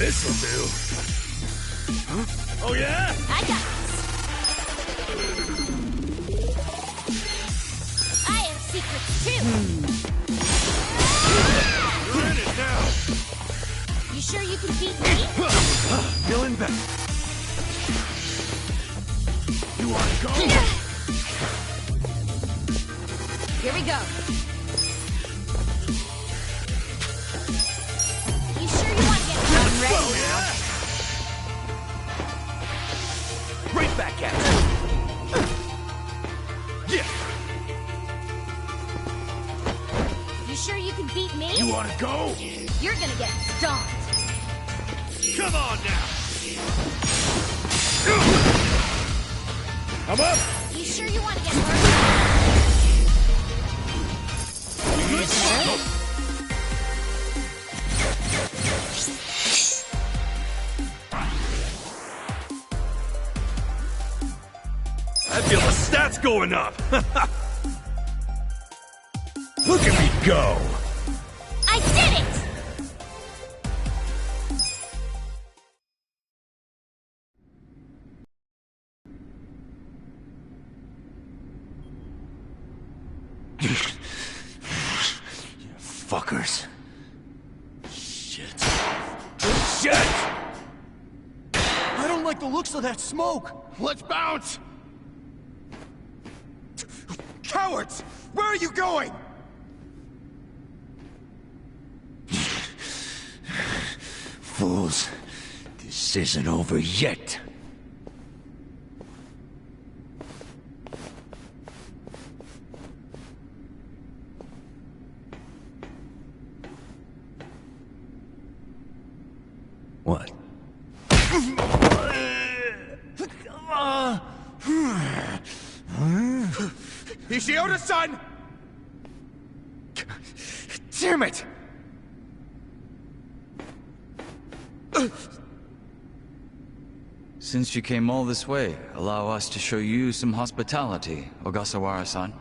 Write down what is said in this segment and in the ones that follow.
This'll do. Huh? Oh yeah? I got this. I have secrets too. You're in it now. You sure you can beat me? Feeling better. You want to go? Here we go. You sure you want to get ready? Oh yeah? Right back at you. Yeah. You sure you can beat me? You want to go? You're gonna get stomped. Come on now. I'm up. You sure you want to get hurt? I feel the stats going up. Look at me go. I did it! You fuckers. Shit. Shit! I don't like the looks of that smoke! Let's bounce! Cowards! Where are you going? Fools. This isn't over yet. What? Ishioda-san! Damn it! Since you came all this way, allow us to show you some hospitality, Ogasawara-san.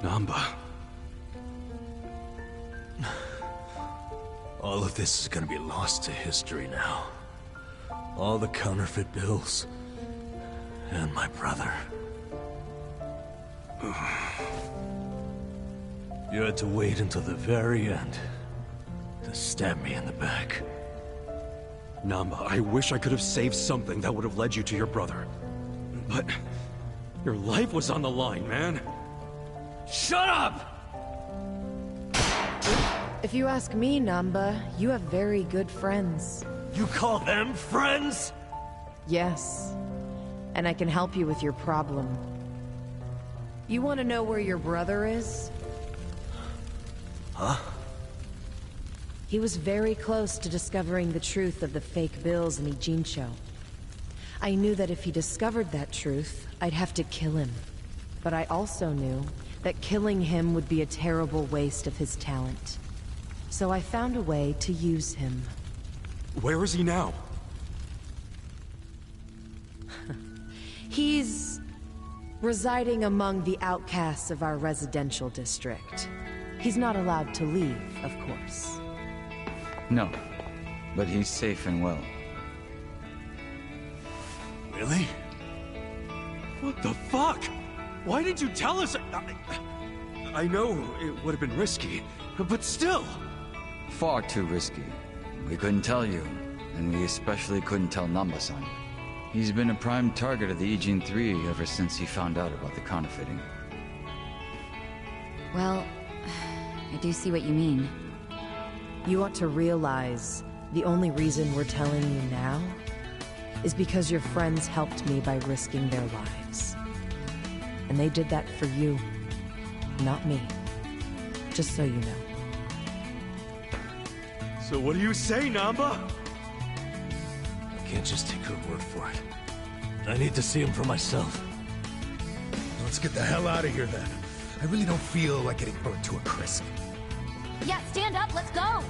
Namba. All of this is gonna be lost to history now. All the counterfeit bills. And my brother. You had to wait until the very end to stab me in the back. Namba, I wish I could have saved something that would have led you to your brother. But your life was on the line, man. Shut up! If you ask me, Namba, you have very good friends. You call them friends? Yes. And I can help you with your problem. You want to know where your brother is? Huh? He was very close to discovering the truth of the fake bills in Ijincho. I knew that if he discovered that truth, I'd have to kill him. But I also knew that killing him would be a terrible waste of his talent. So I found a way to use him. Where is he now? He's residing among the outcasts of our residential district. He's not allowed to leave, of course. No, but he's safe and well. Really? What the fuck? Why didn't you tell us? I know it would have been risky, but still. Far too risky. We couldn't tell you, and we especially couldn't tell Namba-san. He's been a prime target of the Ijin 3 ever since he found out about the counterfeiting. Well, I do see what you mean. You ought to realize the only reason we're telling you now is because your friends helped me by risking their lives. And they did that for you, not me. Just so you know. So what do you say, Namba? I can't just take her word for it. I need to see him for myself. Let's get the hell out of here then. I really don't feel like getting burnt to a crisp. Yeah, stand up, let's go!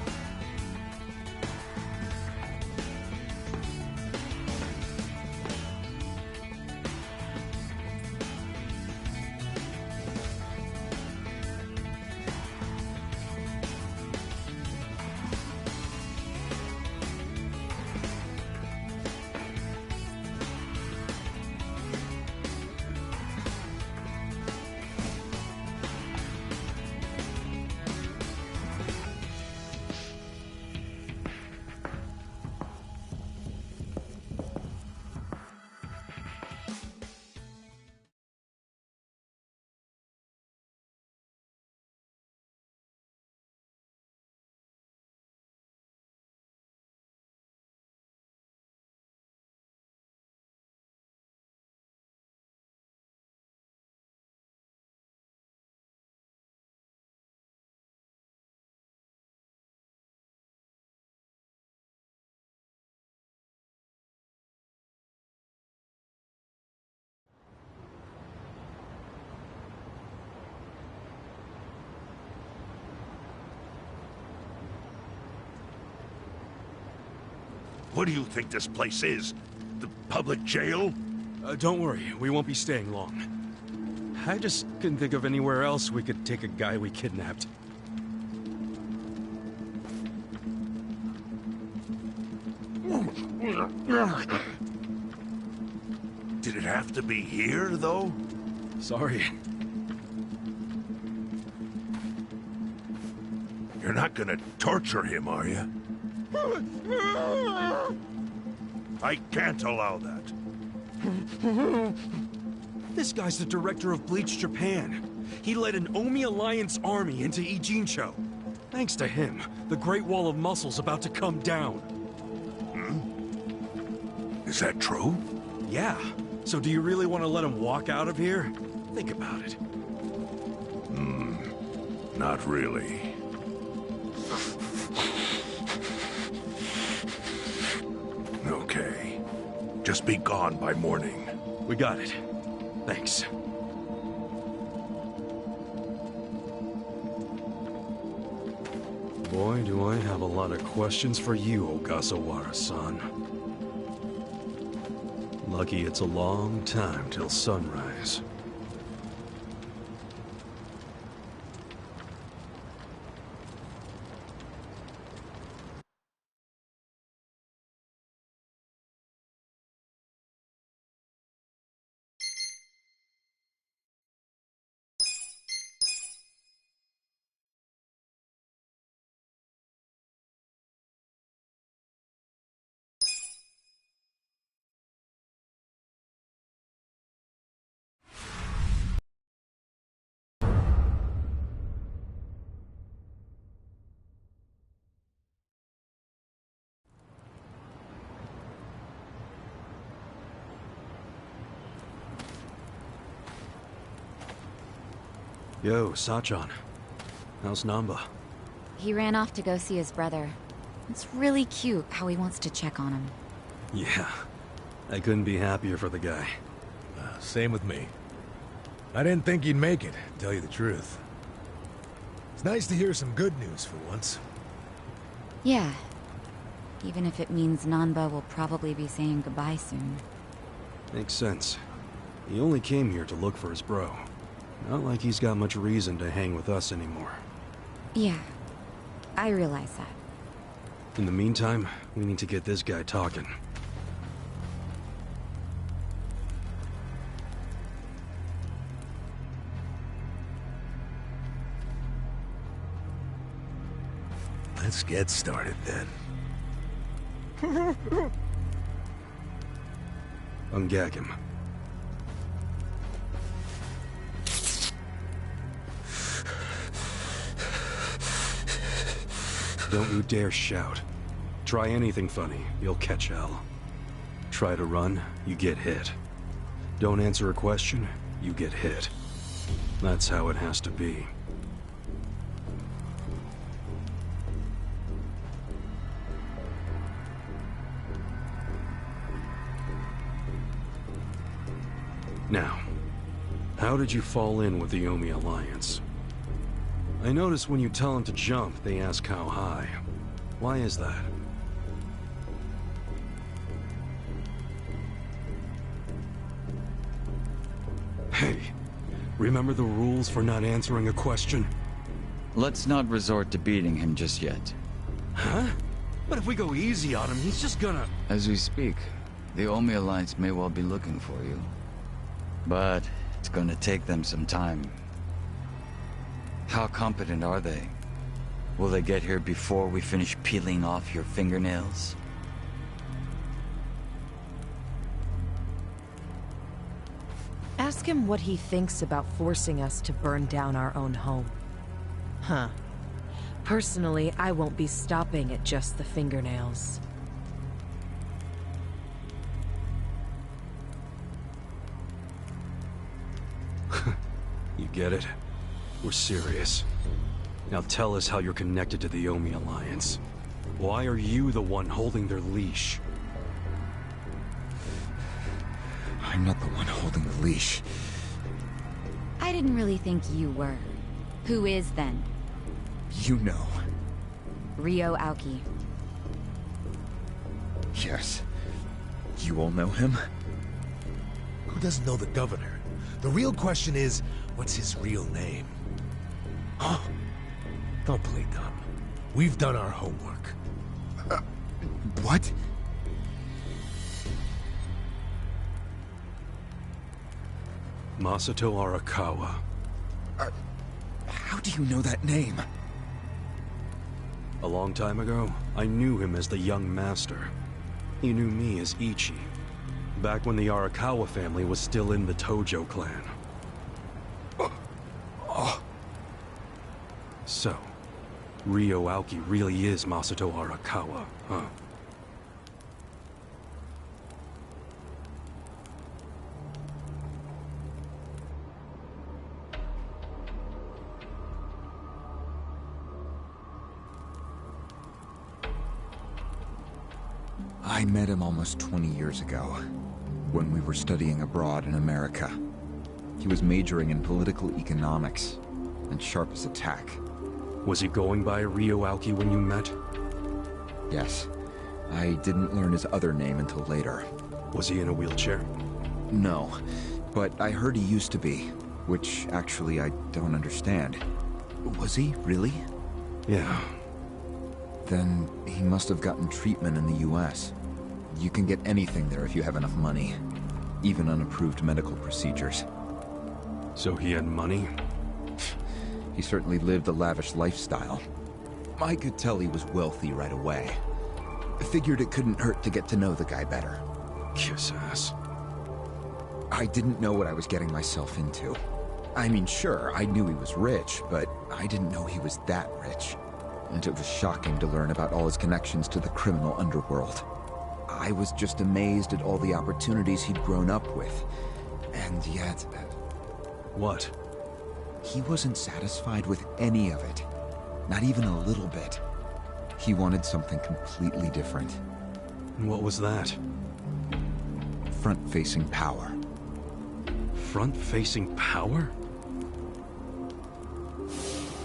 What do you think this place is? The public jail? Don't worry, we won't be staying long. I just couldn't think of anywhere else we could take a guy we kidnapped. Did it have to be here, though? Sorry. You're not gonna torture him, are you? I can't allow that. This guy's the director of Bleach Japan. He led an Omi Alliance army into Ijincho. Thanks to him, the Great Wall of Muscle's about to come down. Is that true? Yeah. So do you really want to let him walk out of here? Think about it. Not really. Okay. Just be gone by morning. We got it. Thanks. Boy, do I have a lot of questions for you, Ogasawara-san. Lucky it's a long time till sunrise. Yo, Sachan. How's Namba? He ran off to go see his brother. It's really cute how he wants to check on him. Yeah. I couldn't be happier for the guy. Same with me. I didn't think he'd make it, to tell you the truth. It's nice to hear some good news for once. Yeah. Even if it means Nanba will probably be saying goodbye soon. Makes sense. He only came here to look for his bro. Not like he's got much reason to hang with us anymore. Yeah. I realize that. In the meantime, we need to get this guy talking. Let's get started then. Ungag him. Don't you dare shout. Try anything funny, you'll catch hell. Try to run, you get hit. Don't answer a question, you get hit. That's how it has to be. Now, how did you fall in with the Omi Alliance? I notice when you tell them to jump, they ask how high. Why is that? Hey, remember the rules for not answering a question? Let's not resort to beating him just yet. Huh? But if we go easy on him, he's just gonna... As we speak, the Omi Alliance may well be looking for you. But it's gonna take them some time. How competent are they? Will they get here before we finish peeling off your fingernails? Ask him what he thinks about forcing us to burn down our own home. Huh. Personally, I won't be stopping at just the fingernails. You get it? We're serious. Now tell us how you're connected to the Omi Alliance. Why are you the one holding their leash? I'm not the one holding the leash. I didn't really think you were. Who is then? You know. Ryo Aoki. Yes. You all know him? Who doesn't know the governor? The real question is, what's his real name? Oh, don't play dumb. We've done our homework. What? Masato Arakawa. How do you know that name? A long time ago, I knew him as the young master. He knew me as Ichi. Back when the Arakawa family was still in the Tojo clan. So, Ryo Aoki really is Masato Arakawa, huh? I met him almost 20 years ago, when we were studying abroad in America. He was majoring in political economics, and sharp as a tack. Was he going by Ryo Aoki when you met? Yes. I didn't learn his other name until later. Was he in a wheelchair? No, but I heard he used to be, which actually I don't understand. Was he, really? Yeah. Then he must have gotten treatment in the US. You can get anything there if you have enough money. Even unapproved medical procedures. So he had money? He certainly lived a lavish lifestyle. I could tell he was wealthy right away. Figured it couldn't hurt to get to know the guy better. Kiss ass. I didn't know what I was getting myself into. I mean, sure, I knew he was rich, but I didn't know he was that rich. And it was shocking to learn about all his connections to the criminal underworld. I was just amazed at all the opportunities he'd grown up with. And yet... What? he wasn't satisfied with any of it. Not even a little bit. He wanted something completely different. What was that? Front-facing power. Front-facing power?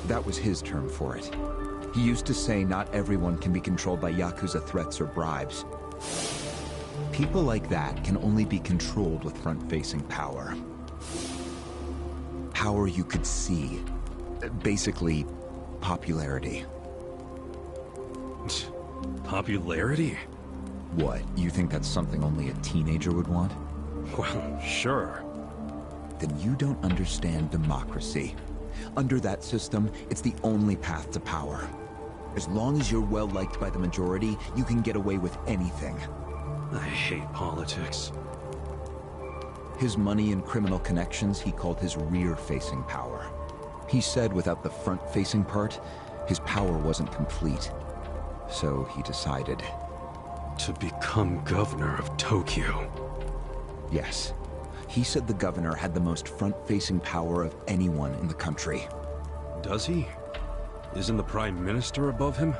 That was his term for it. He used to say not everyone can be controlled by Yakuza threats or bribes. People like that can only be controlled with front-facing power. Power you could see. Basically, popularity. Popularity? What, you think that's something only a teenager would want? Well, sure. Then you don't understand democracy. Under that system, it's the only path to power. As long as you're well-liked by the majority, you can get away with anything. I hate politics. His money and criminal connections he called his rear-facing power. He said without the front-facing part, his power wasn't complete. So he decided... to become governor of Tokyo. Yes. He said the governor had the most front-facing power of anyone in the country. Does he? Isn't the Prime Minister above him?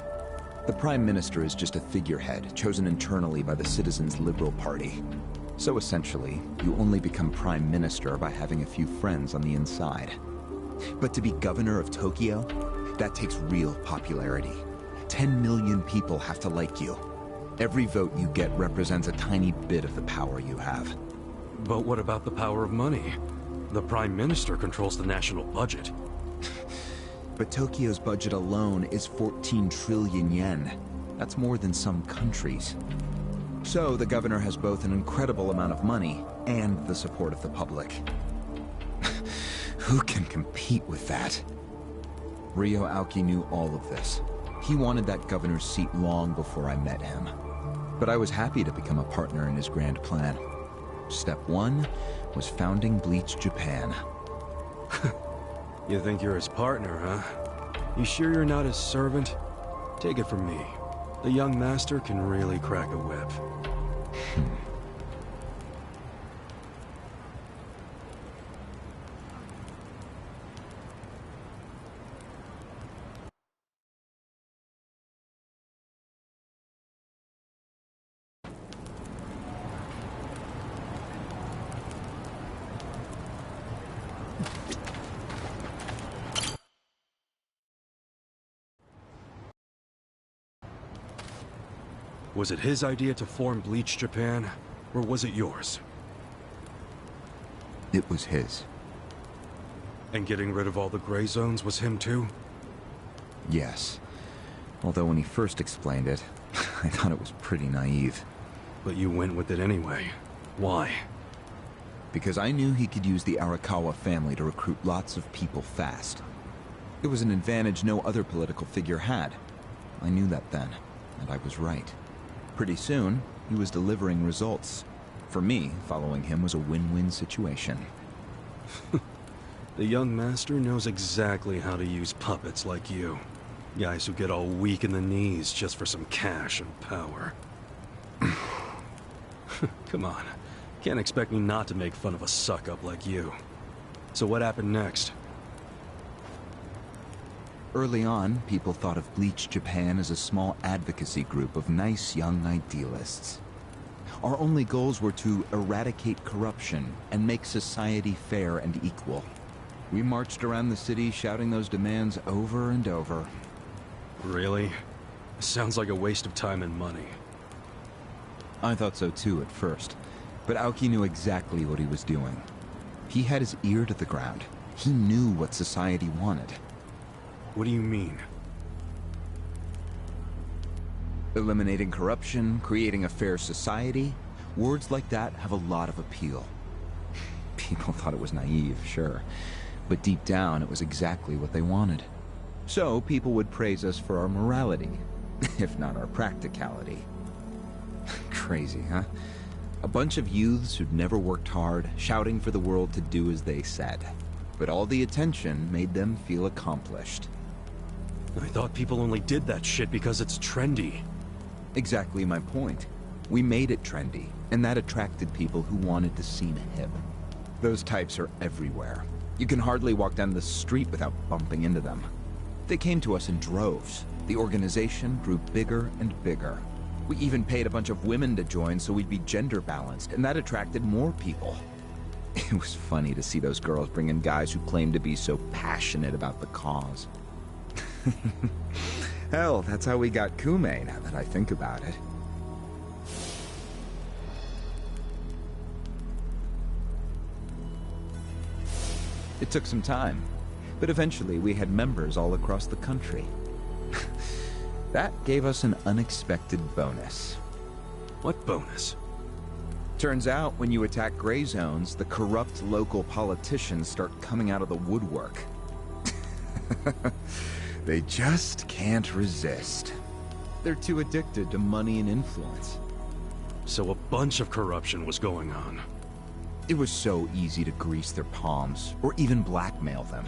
The Prime Minister is just a figurehead, chosen internally by the Citizens' Liberal Party. So essentially, you only become Prime Minister by having a few friends on the inside. But to be governor of Tokyo, that takes real popularity. 10 million people have to like you. Every vote you get represents a tiny bit of the power you have. But what about the power of money? The Prime Minister controls the national budget. But Tokyo's budget alone is 14 trillion yen. That's more than some countries. So the governor has both an incredible amount of money and the support of the public. Who can compete with that? Ryo Aoki knew all of this. He wanted that governor's seat long before I met him. But I was happy to become a partner in his grand plan. Step 1 was founding Bleach Japan. You think you're his partner, huh? You sure you're not his servant? Take it from me. The young master can really crack a whip. Was it his idea to form Bleach Japan, or was it yours? It was his. And getting rid of all the gray zones was him too? Yes. Although when he first explained it, I thought it was pretty naive. But you went with it anyway. Why? Because I knew he could use the Arakawa family to recruit lots of people fast. It was an advantage no other political figure had. I knew that then, and I was right. Pretty soon, he was delivering results. For me, following him was a win-win situation. The young master knows exactly how to use puppets like you. Guys who get all weak in the knees just for some cash and power. Come on. Can't expect me not to make fun of a suck-up like you. So what happened next? Early on, people thought of Bleach Japan as a small advocacy group of nice young idealists. Our only goals were to eradicate corruption and make society fair and equal. We marched around the city shouting those demands over and over. Really? Sounds like a waste of time and money. I thought so too at first, but Aoki knew exactly what he was doing. He had his ear to the ground. He knew what society wanted. What do you mean? Eliminating corruption, creating a fair society, words like that have a lot of appeal. People thought it was naive, sure, but deep down it was exactly what they wanted. So people would praise us for our morality, if not our practicality. Crazy, huh? A bunch of youths who'd never worked hard, shouting for the world to do as they said. But all the attention made them feel accomplished. I thought people only did that shit because it's trendy. Exactly my point. We made it trendy, and that attracted people who wanted to seem hip. Those types are everywhere. You can hardly walk down the street without bumping into them. They came to us in droves. The organization grew bigger and bigger. We even paid a bunch of women to join so we'd be gender balanced, and that attracted more people. It was funny to see those girls bring in guys who claimed to be so passionate about the cause. Hell, that's how we got Kume, now that I think about it. It took some time, but eventually we had members all across the country. That gave us an unexpected bonus. What bonus? Turns out, when you attack gray zones, the corrupt local politicians start coming out of the woodwork. They just can't resist. They're too addicted to money and influence. So a bunch of corruption was going on. It was so easy to grease their palms, or even blackmail them.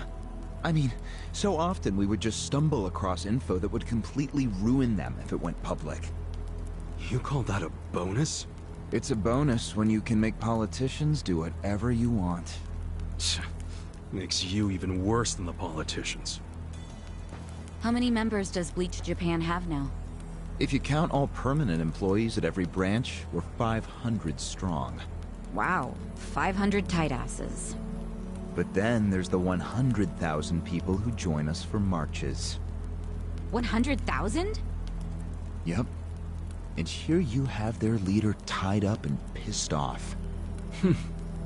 I mean, so often we would just stumble across info that would completely ruin them if it went public. You call that a bonus? It's a bonus when you can make politicians do whatever you want. Makes you even worse than the politicians. How many members does Bleach Japan have now? If you count all permanent employees at every branch, we're 500 strong. Wow, 500 tight asses. But then there's the 100,000 people who join us for marches. 100,000? Yep. And here you have their leader tied up and pissed off.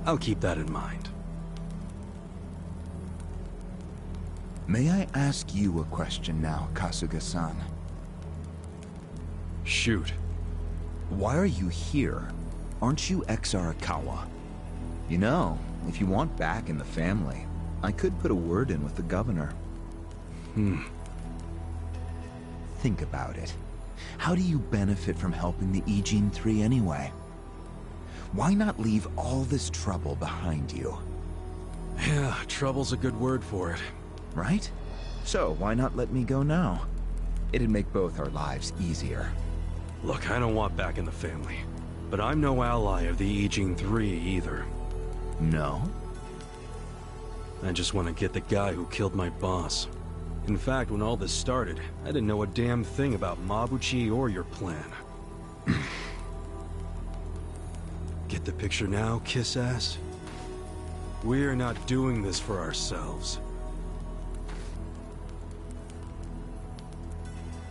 I'll keep that in mind. May I ask you a question now, Kasuga-san? Shoot. Why are you here? Aren't you ex-Arakawa? You know, if you want back in the family, I could put a word in with the governor. Think about it. How do you benefit from helping the Ijin 3 anyway? Why not leave all this trouble behind you? Yeah, trouble's a good word for it. Right? So, why not let me go now? It'd make both our lives easier. Look, I don't want back in the family. But I'm no ally of the Ijin 3 either. No? I just want to get the guy who killed my boss. In fact, when all this started, I didn't know a damn thing about Mabuchi or your plan. Get the picture now, kiss ass? We're not doing this for ourselves.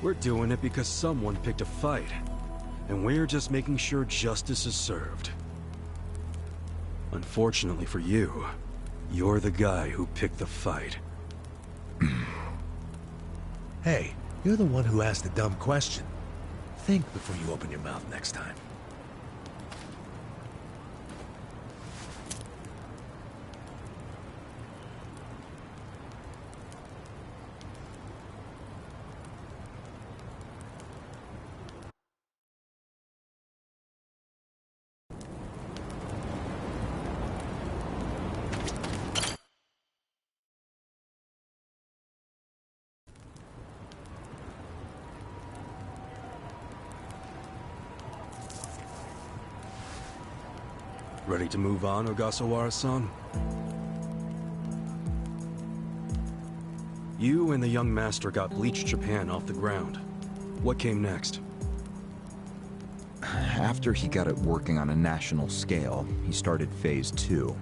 We're doing it because someone picked a fight. And we're just making sure justice is served. Unfortunately for you, you're the guy who picked the fight. Hey, you're the one who asked the dumb question. Think before you open your mouth next time. Ready to move on, Ogasawara-san? You and the young master got Bleach Japan off the ground. What came next? After he got it working on a national scale, he started Phase 2.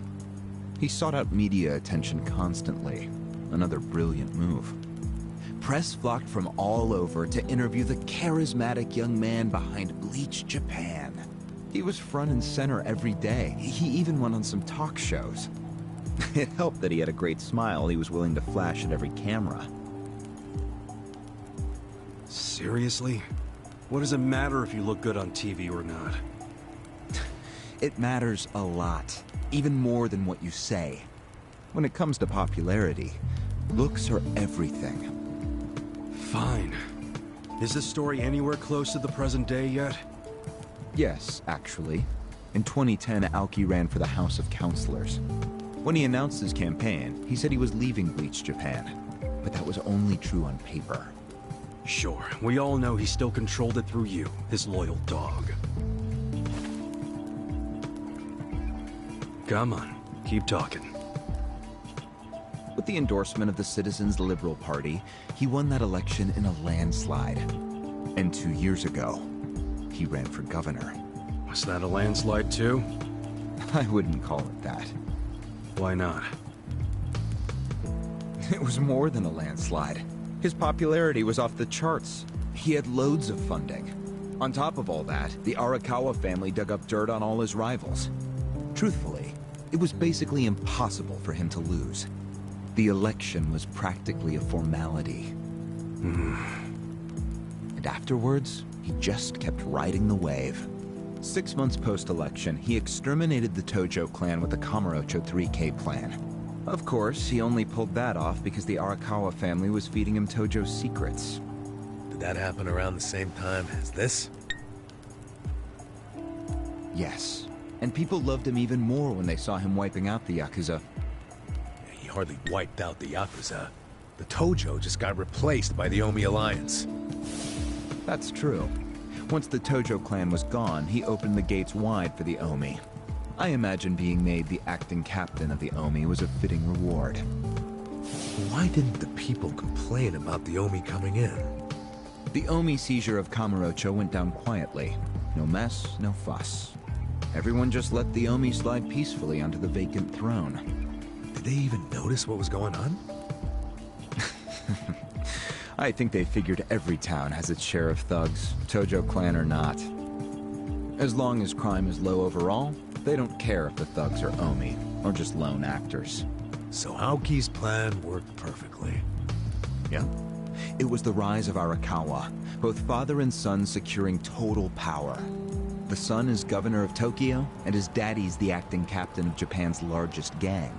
He sought out media attention constantly. Another brilliant move. Press flocked from all over to interview the charismatic young man behind Bleach Japan. He was front and center every day. He even went on some talk shows. It helped that he had a great smile he was willing to flash at every camera. Seriously? What does it matter if you look good on TV or not? It matters a lot, even more than what you say. When it comes to popularity, looks are everything. Fine. Is this story anywhere close to the present day yet? Yes, actually. In 2010, Aoki ran for the House of Councilors. When he announced his campaign, he said he was leaving Bleach Japan. But that was only true on paper. Sure, we all know he still controlled it through you, his loyal dog. Come on, keep talking. the endorsement of the Citizens Liberal Party, he won that election in a landslide. And 2 years ago, he ran for governor. Was that a landslide too? I wouldn't call it that. Why not? It was more than a landslide. His popularity was off the charts. He had loads of funding. On top of all that, the Arakawa family dug up dirt on all his rivals. Truthfully, it was basically impossible for him to lose. The election was practically a formality. And afterwards, he just kept riding the wave. 6 months post-election, he exterminated the Tojo clan with the Kamurocho 3K plan. Of course, he only pulled that off because the Arakawa family was feeding him Tojo's secrets. Did that happen around the same time as this? Yes. And people loved him even more when they saw him wiping out the Yakuza. He hardly wiped out the Yakuza. The Tojo just got replaced by the Omi Alliance. That's true. Once the Tojo clan was gone, he opened the gates wide for the Omi. I imagine being made the acting captain of the Omi was a fitting reward. Why didn't the people complain about the Omi coming in? The Omi seizure of Kamurocho went down quietly. No mess, no fuss. Everyone just let the Omi slide peacefully onto the vacant throne. Did they even notice what was going on? I think they figured every town has its share of thugs, Tojo clan or not. As long as crime is low overall, they don't care if the thugs are Omi, or just lone actors. So Aoki's plan worked perfectly. Yeah. It was the rise of Arakawa, both father and son securing total power. The son is governor of Tokyo, and his daddy's the acting captain of Japan's largest gang.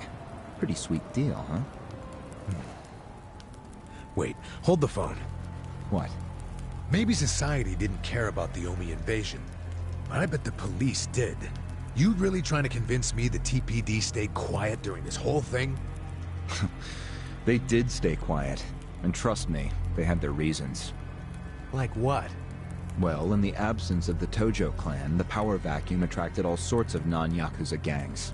Pretty sweet deal, huh? Wait, hold the phone. What? Maybe society didn't care about the Omi invasion, but I bet the police did. You really trying to convince me the TPD stayed quiet during this whole thing? They did stay quiet. And trust me, they had their reasons. Like what? Well, in the absence of the Tojo clan, the power vacuum attracted all sorts of non-Yakuza gangs.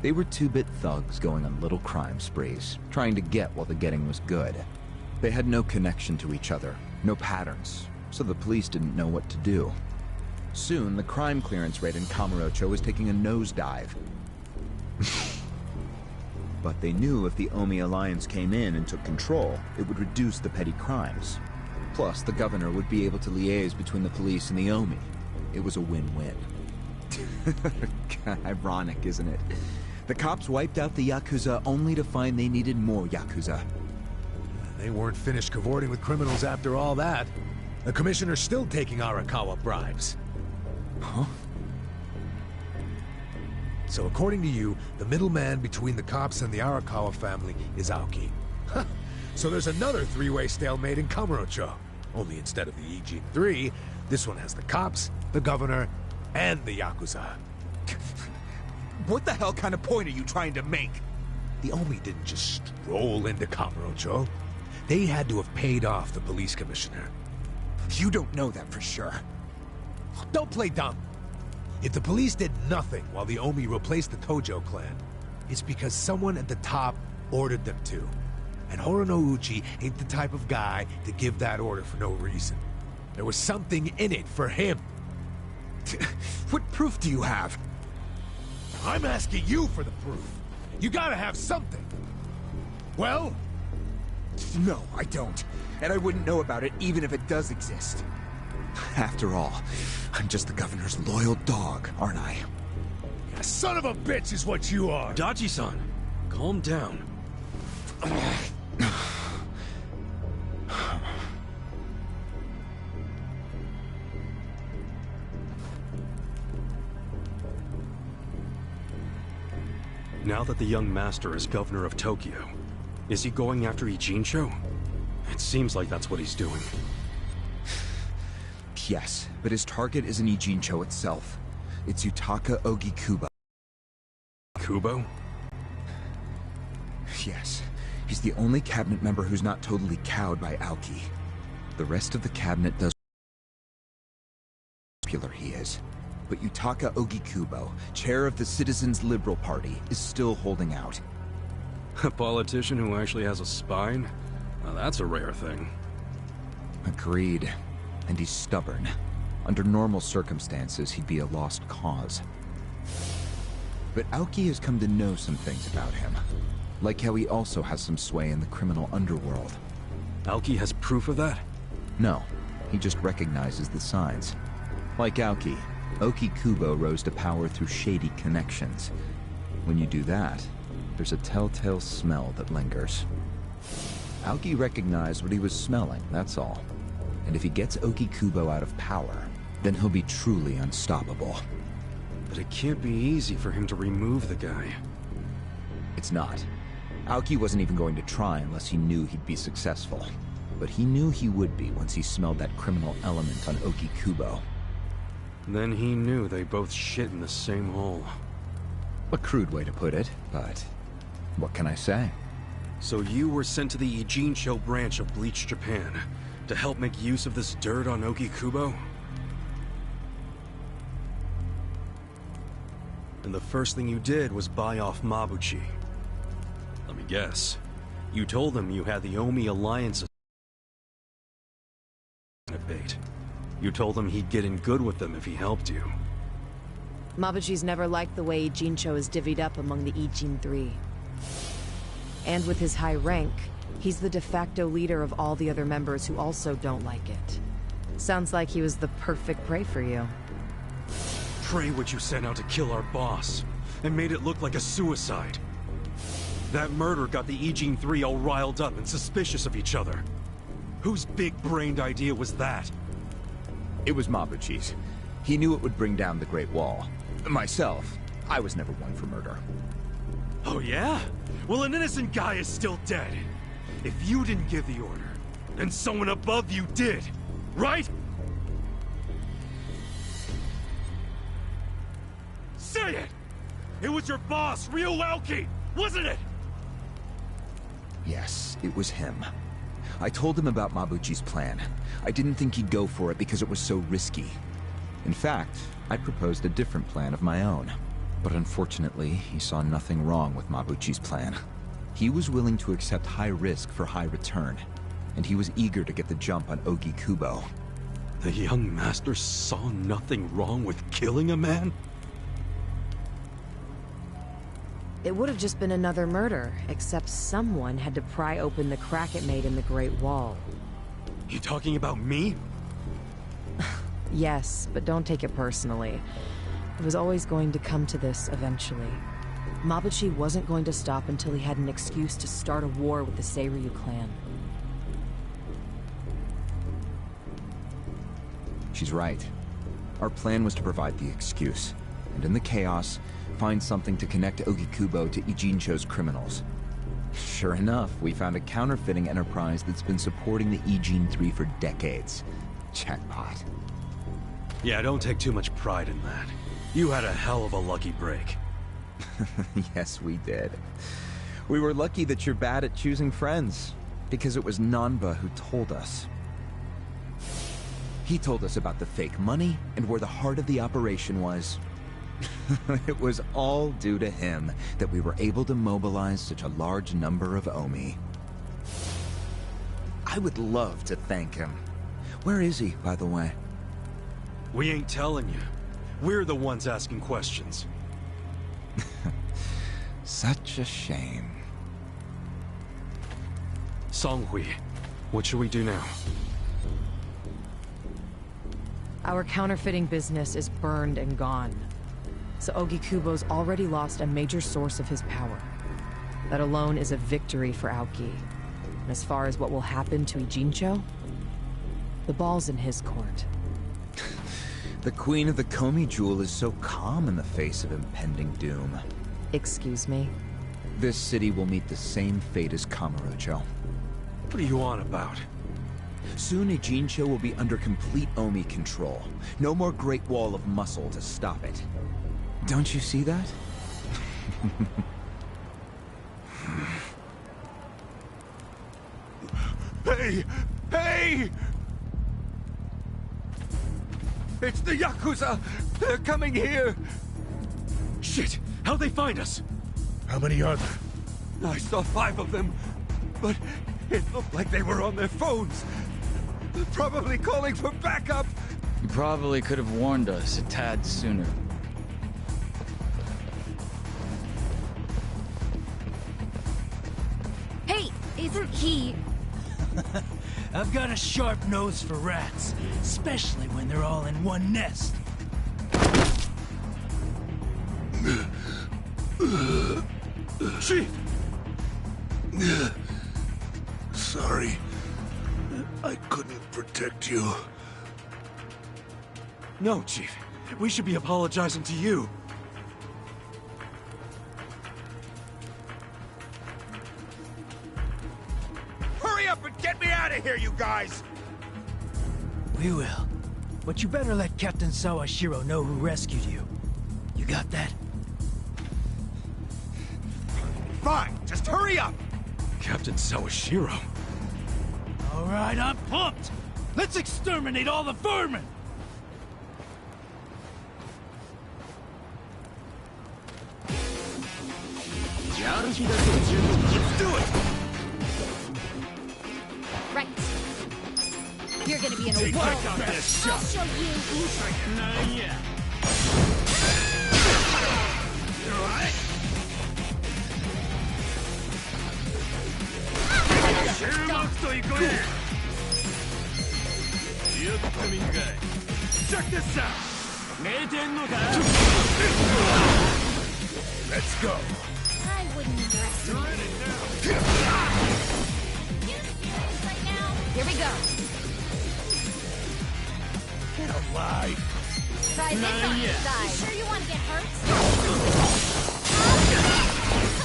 They were two-bit thugs going on little crime sprees, trying to get while the getting was good. They had no connection to each other, no patterns, so the police didn't know what to do. Soon, the crime clearance rate in Kamurocho was taking a nosedive. But they knew if the Omi Alliance came in and took control, it would reduce the petty crimes. Plus, the governor would be able to liaise between the police and the Omi. It was a win-win. Ironic, isn't it? The cops wiped out the Yakuza only to find they needed more Yakuza. They weren't finished cavorting with criminals after all that. The commissioner's still taking Arakawa bribes. Huh? So according to you, the middleman between the cops and the Arakawa family is Aoki. So there's another three-way stalemate in Kamurocho. Only instead of the Ijin 3, this one has the cops, the governor, and the Yakuza. What the hell kind of point are you trying to make? The Omi didn't just stroll into Kamurocho. They had to have paid off the police commissioner. You don't know that for sure. Don't play dumb. If the police did nothing while the Omi replaced the Tojo clan, it's because someone at the top ordered them to. And Horonouchi ain't the type of guy to give that order for no reason. There was something in it for him. What proof do you have? I'm asking you for the proof. You gotta have something. Well? No, I don't. And I wouldn't know about it even if it does exist. After all, I'm just the governor's loyal dog, aren't I? A son of a bitch is what you are! Dachi-san, calm down. Now that the young master is governor of Tokyo, is he going after Ijincho? It seems like that's what he's doing. Yes, but his target isn't Ijincho itself. It's Yutaka Ogikubo. Kubo? Yes, he's the only cabinet member who's not totally cowed by Aoki. The rest of the cabinet does how popular he is. But Yutaka Ogikubo, chair of the Citizens Liberal Party, is still holding out. A politician who actually has a spine? Now that's a rare thing. Agreed. And he's stubborn. Under normal circumstances, he'd be a lost cause. But Aoki has come to know some things about him. Like how he also has some sway in the criminal underworld. Aoki has proof of that? No, he just recognizes the signs. Like Aoki, Oki Kubo rose to power through shady connections. When you do that, there's a telltale smell that lingers. Aoki recognized what he was smelling, that's all. And if he gets Oki Kubo out of power, then he'll be truly unstoppable. But it can't be easy for him to remove the guy. It's not. Aoki wasn't even going to try unless he knew he'd be successful. But he knew he would be once he smelled that criminal element on Oki Kubo. Then he knew they both shit in the same hole. A crude way to put it, but what can I say? So you were sent to the Ijincho branch of Bleach Japan to help make use of this dirt on Oki Kubo? And the first thing you did was buy off Mabuchi. Let me guess. You told him you had the Omi Alliance a bait. You told him he'd get in good with them if he helped you. Mabuchi's never liked the way Ijincho is divvied up among the Ijin 3. And with his high rank, he's the de facto leader of all the other members who also don't like it. Sounds like he was the perfect prey for you. Prey what you sent out to kill our boss, and made it look like a suicide. That murder got the Ijin 3 all riled up and suspicious of each other. Whose big-brained idea was that? It was Mabuchi's. He knew it would bring down the Great Wall. Myself, I was never one for murder. Oh yeah? Well, an innocent guy is still dead. If you didn't give the order, then someone above you did, right? Say it! It was your boss, Ryuuki, wasn't it? Yes, it was him. I told him about Mabuchi's plan. I didn't think he'd go for it because it was so risky. In fact, I proposed a different plan of my own. But unfortunately, he saw nothing wrong with Mabuchi's plan. He was willing to accept high risk for high return, and he was eager to get the jump on Oki Kubo. The young master saw nothing wrong with killing a man? It would have just been another murder, except someone had to pry open the crack it made in the Great Wall. You talking about me? Yes, but don't take it personally. It was always going to come to this eventually. Mabuchi wasn't going to stop until he had an excuse to start a war with the Seiryu clan. She's right. Our plan was to provide the excuse, and in the chaos, find something to connect Oki Kubo to Ijincho's criminals. Sure enough, we found a counterfeiting enterprise that's been supporting the Ijin 3 for decades. Jackpot. Yeah, don't take too much pride in that. You had a hell of a lucky break. Yes, we did. We were lucky that you're bad at choosing friends, because it was Nanba who told us. He told us about the fake money and where the heart of the operation was. It was all due to him that we were able to mobilize such a large number of Omi. I would love to thank him. Where is he, by the way? We ain't telling you. We're the ones asking questions. Such a shame. Songhui, what should we do now? Our counterfeiting business is burned and gone. So Oki Kubo's already lost a major source of his power. That alone is a victory for Aoki. And as far as what will happen to Ijincho, the ball's in his court. The Queen of the Komi Jewel is so calm in the face of impending doom. Excuse me? This city will meet the same fate as Kamurocho. What are you on about? Soon Ijincho will be under complete Omi control. No more Great Wall of Muscle to stop it. Don't you see that? Hey! Hey! It's the Yakuza! They're coming here! Shit! How'd they find us? How many are there? I saw 5 of them, but it looked like they were on their phones. Probably calling for backup. You probably could have warned us a tad sooner. Hey, isn't he... I've got a sharp nose for rats, especially when they're all in one nest. Chief! Sorry. I couldn't protect you. No, Chief. We should be apologizing to you. Hurry up and get me out of here, you guys! We will. But you better let Captain Sawashiro know who rescued you. You got that? Fine, just hurry up! Captain Sawashiro. All right, I'm pumped. Let's exterminate all the vermin. Let's do it! Right. You're gonna be in a world of hurt. I'll show you. Check this out! Let's go. I wouldn't underestimate you. Right now. Here we go. Get alive. Try this on your side. You sure you want to get hurt?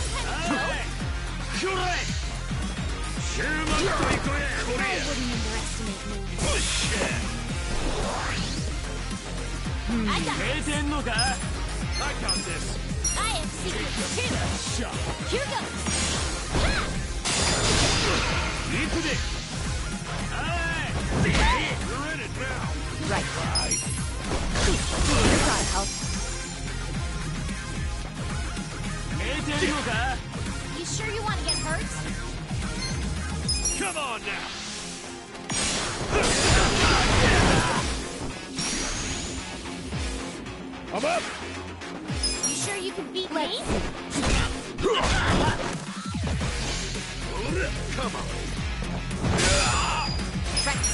I wouldn't underestimate me. I got this. I got this. I have secrets too. Here goes. Ha! You're in it now. Right. You sure you want to get hurt? Come on now. I'm up. You sure you can beat me? Come on. Right.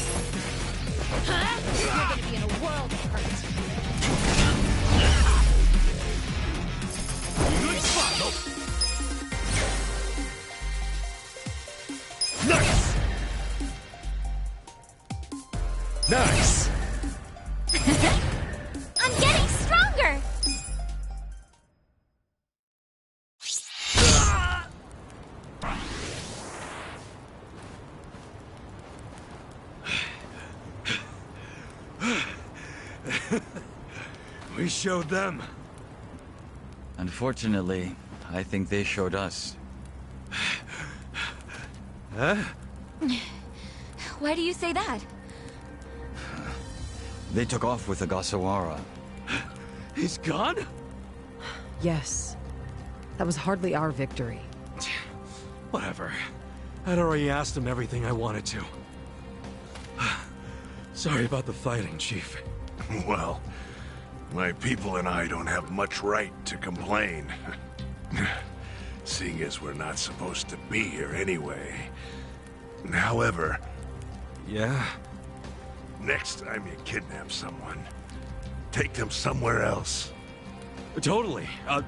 Huh? You're gonna be in a world of hurt. Good spot. Nice. Nice. I'm getting stronger. We showed them. Unfortunately, I think they showed us. Huh? Why do you say that? They took off with Ogasawara. He's gone? Yes. That was hardly our victory. Whatever. I'd already asked him everything I wanted to. Sorry about the fighting, Chief. Well, my people and I don't have much right to complain. Seeing as we're not supposed to be here anyway. However... Yeah? Next time you kidnap someone, take them somewhere else. Totally. I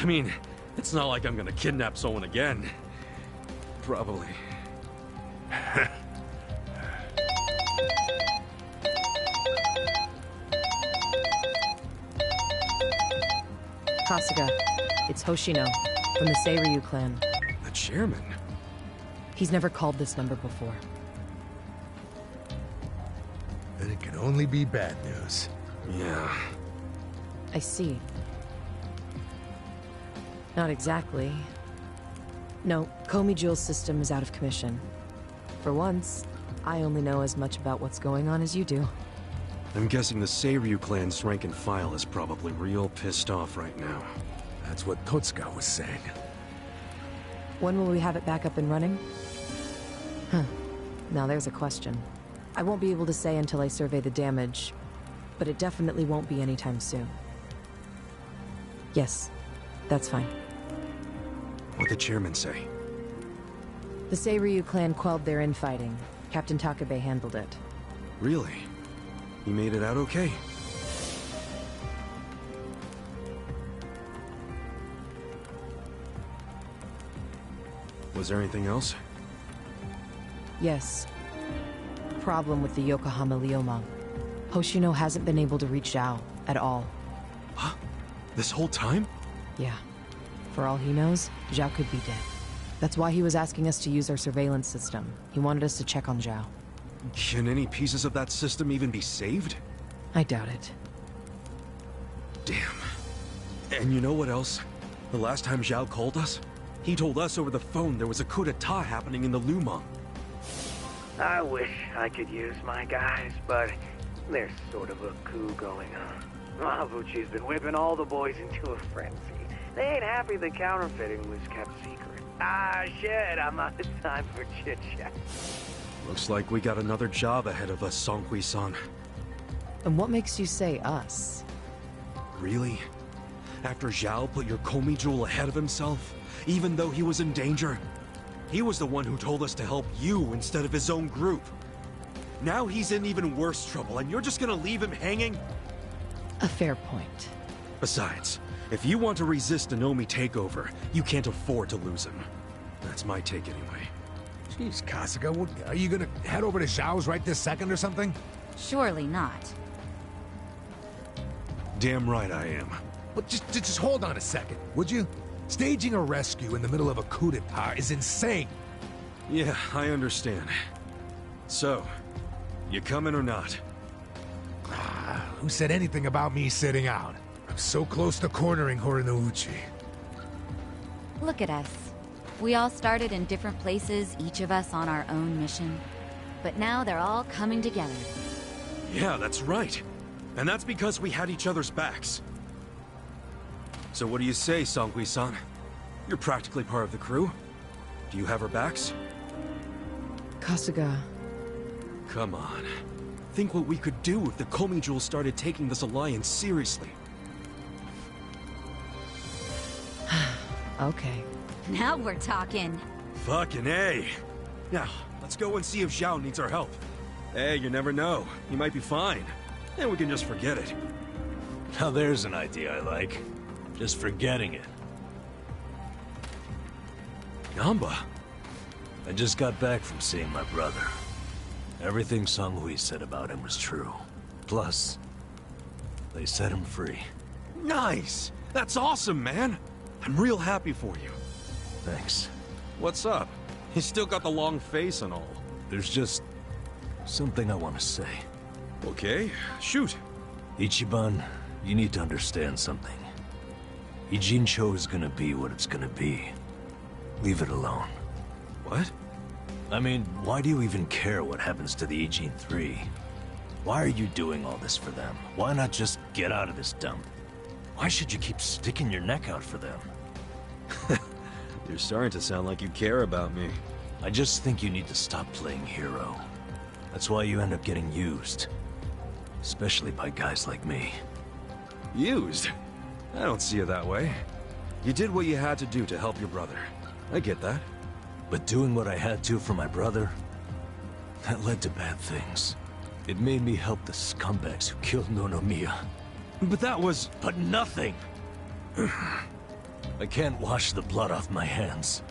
mean, it's not like I'm gonna kidnap someone again. Probably. Kasuga, it's Hoshino, from the Seiryu clan. The chairman? He's never called this number before. Then it can only be bad news. Yeah. I see. Not exactly. No, Komi Jewel's system is out of commission. For once, I only know as much about what's going on as you do. I'm guessing the Seiryu clan's rank and file is probably real pissed off right now. That's what Totsuka was saying. When will we have it back up and running? Huh. Now there's a question. I won't be able to say until I survey the damage, but it definitely won't be anytime soon. Yes, that's fine. What'd the chairman say? The Seiryu clan quelled their infighting. Captain Takabe handled it. Really? He made it out okay? Was there anything else? Yes. Problem with the Yokohama Liumang. Hoshino hasn't been able to reach Zhao at all. Huh? This whole time? Yeah. For all he knows, Zhao could be dead. That's why he was asking us to use our surveillance system. He wanted us to check on Zhao. Can any pieces of that system even be saved? I doubt it. Damn. And you know what else? The last time Zhao called us, he told us over the phone there was a coup d'etat happening in the Liumang. I wish I could use my guys, but there's sort of a coup going on. Mabuchi's been whipping all the boys into a frenzy. They ain't happy the counterfeiting was kept secret. Ah, shit, I'm out of time for chit-chat. Looks like we got another job ahead of us, Songhui-san. And what makes you say us? Really? After Zhao put your Komi jewel ahead of himself, even though he was in danger? He was the one who told us to help you instead of his own group. Now he's in even worse trouble, and you're just gonna leave him hanging? A fair point. Besides, if you want to resist an Omi takeover, you can't afford to lose him. That's my take anyway. Jeez, Kasuga, are you gonna head over to Zhao's right this second or something? Surely not. Damn right I am. Well, just hold on a second, would you? Staging a rescue in the middle of a coup d'etat is insane. Yeah, I understand. So, you coming or not? Who said anything about me sitting out? I'm so close to cornering Horinouchi. Look at us. We all started in different places, each of us on our own mission. But now they're all coming together. Yeah, that's right. And that's because we had each other's backs. So what do you say, Songhui-san? You're practically part of the crew. Do you have our backs? Kasuga. Come on. Think what we could do if the Komi Jewel started taking this alliance seriously. Okay. Now we're talking. Fucking A. Now, let's go and see if Zhao needs our help. Hey, you never know. He might be fine. And we can just forget it. Now there's an idea I like. Just forgetting it. Yamba. I just got back from seeing my brother. Everything Songhui said about him was true. Plus, they set him free. Nice! That's awesome, man! I'm real happy for you. Thanks. What's up? He's still got the long face and all. There's just something I want to say. Okay, shoot. Ichiban, you need to understand something. Ijincho is gonna be what it's gonna be. Leave it alone. What? I mean, why do you even care what happens to the Ijin 3? Why are you doing all this for them? Why not just get out of this dump? Why should you keep sticking your neck out for them? You're starting to sound like you care about me. I just think you need to stop playing hero. That's why you end up getting used. Especially by guys like me. Used? I don't see it that way. You did what you had to do to help your brother. I get that. But doing what I had to for my brother, that led to bad things. It made me help the scumbags who killed Nonomiya. But that was... But nothing! I can't wash the blood off my hands.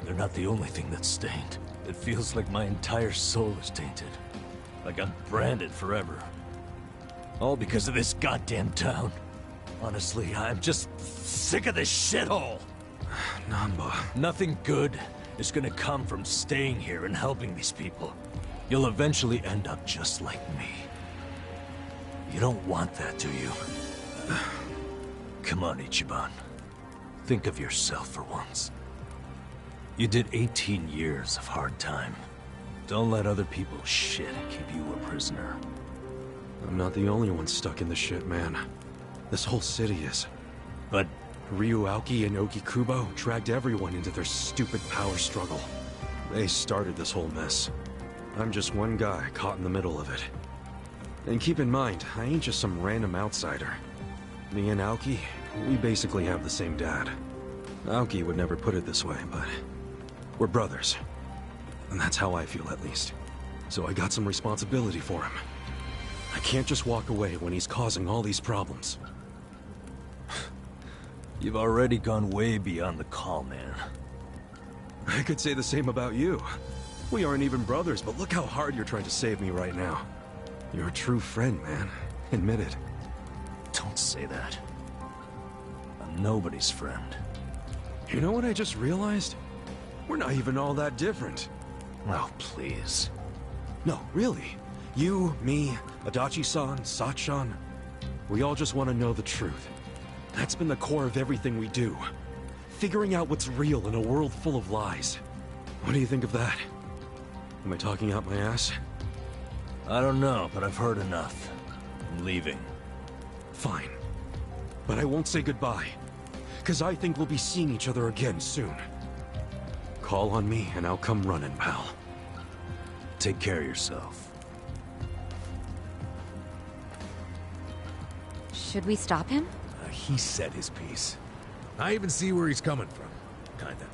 They're not the only thing that's stained. It feels like my entire soul is tainted. Like I'm branded forever. All because of this goddamn town. Honestly, I'm just sick of this shithole! Namba... Nothing good is gonna come from staying here and helping these people. You'll eventually end up just like me. You don't want that, do you? Come on, Ichiban. Think of yourself for once. You did 18 years of hard time. Don't let other people's shit keep you a prisoner. I'm not the only one stuck in the shit, man. This whole city is. But Ryuauki and Ogikubo dragged everyone into their stupid power struggle. They started this whole mess. I'm just one guy caught in the middle of it. And keep in mind, I ain't just some random outsider. Me and Aoki, we basically have the same dad. Aoki would never put it this way, but we're brothers. And that's how I feel, at least. So I got some responsibility for him. I can't just walk away when he's causing all these problems. You've already gone way beyond the call, man. I could say the same about you. We aren't even brothers, but look how hard you're trying to save me right now. You're a true friend, man. Admit it. Don't say that. I'm nobody's friend. You know what I just realized? We're not even all that different. Oh, please. No, really. You, me, Adachi-san, Sachan. We all just want to know the truth. That's been the core of everything we do. Figuring out what's real in a world full of lies. What do you think of that? Am I talking out my ass? I don't know, but I've heard enough. I'm leaving. Fine. But I won't say goodbye. Because I think we'll be seeing each other again soon. Call on me and I'll come running, pal. Take care of yourself. Should we stop him? He said his piece. I even see where he's coming from. Kinda.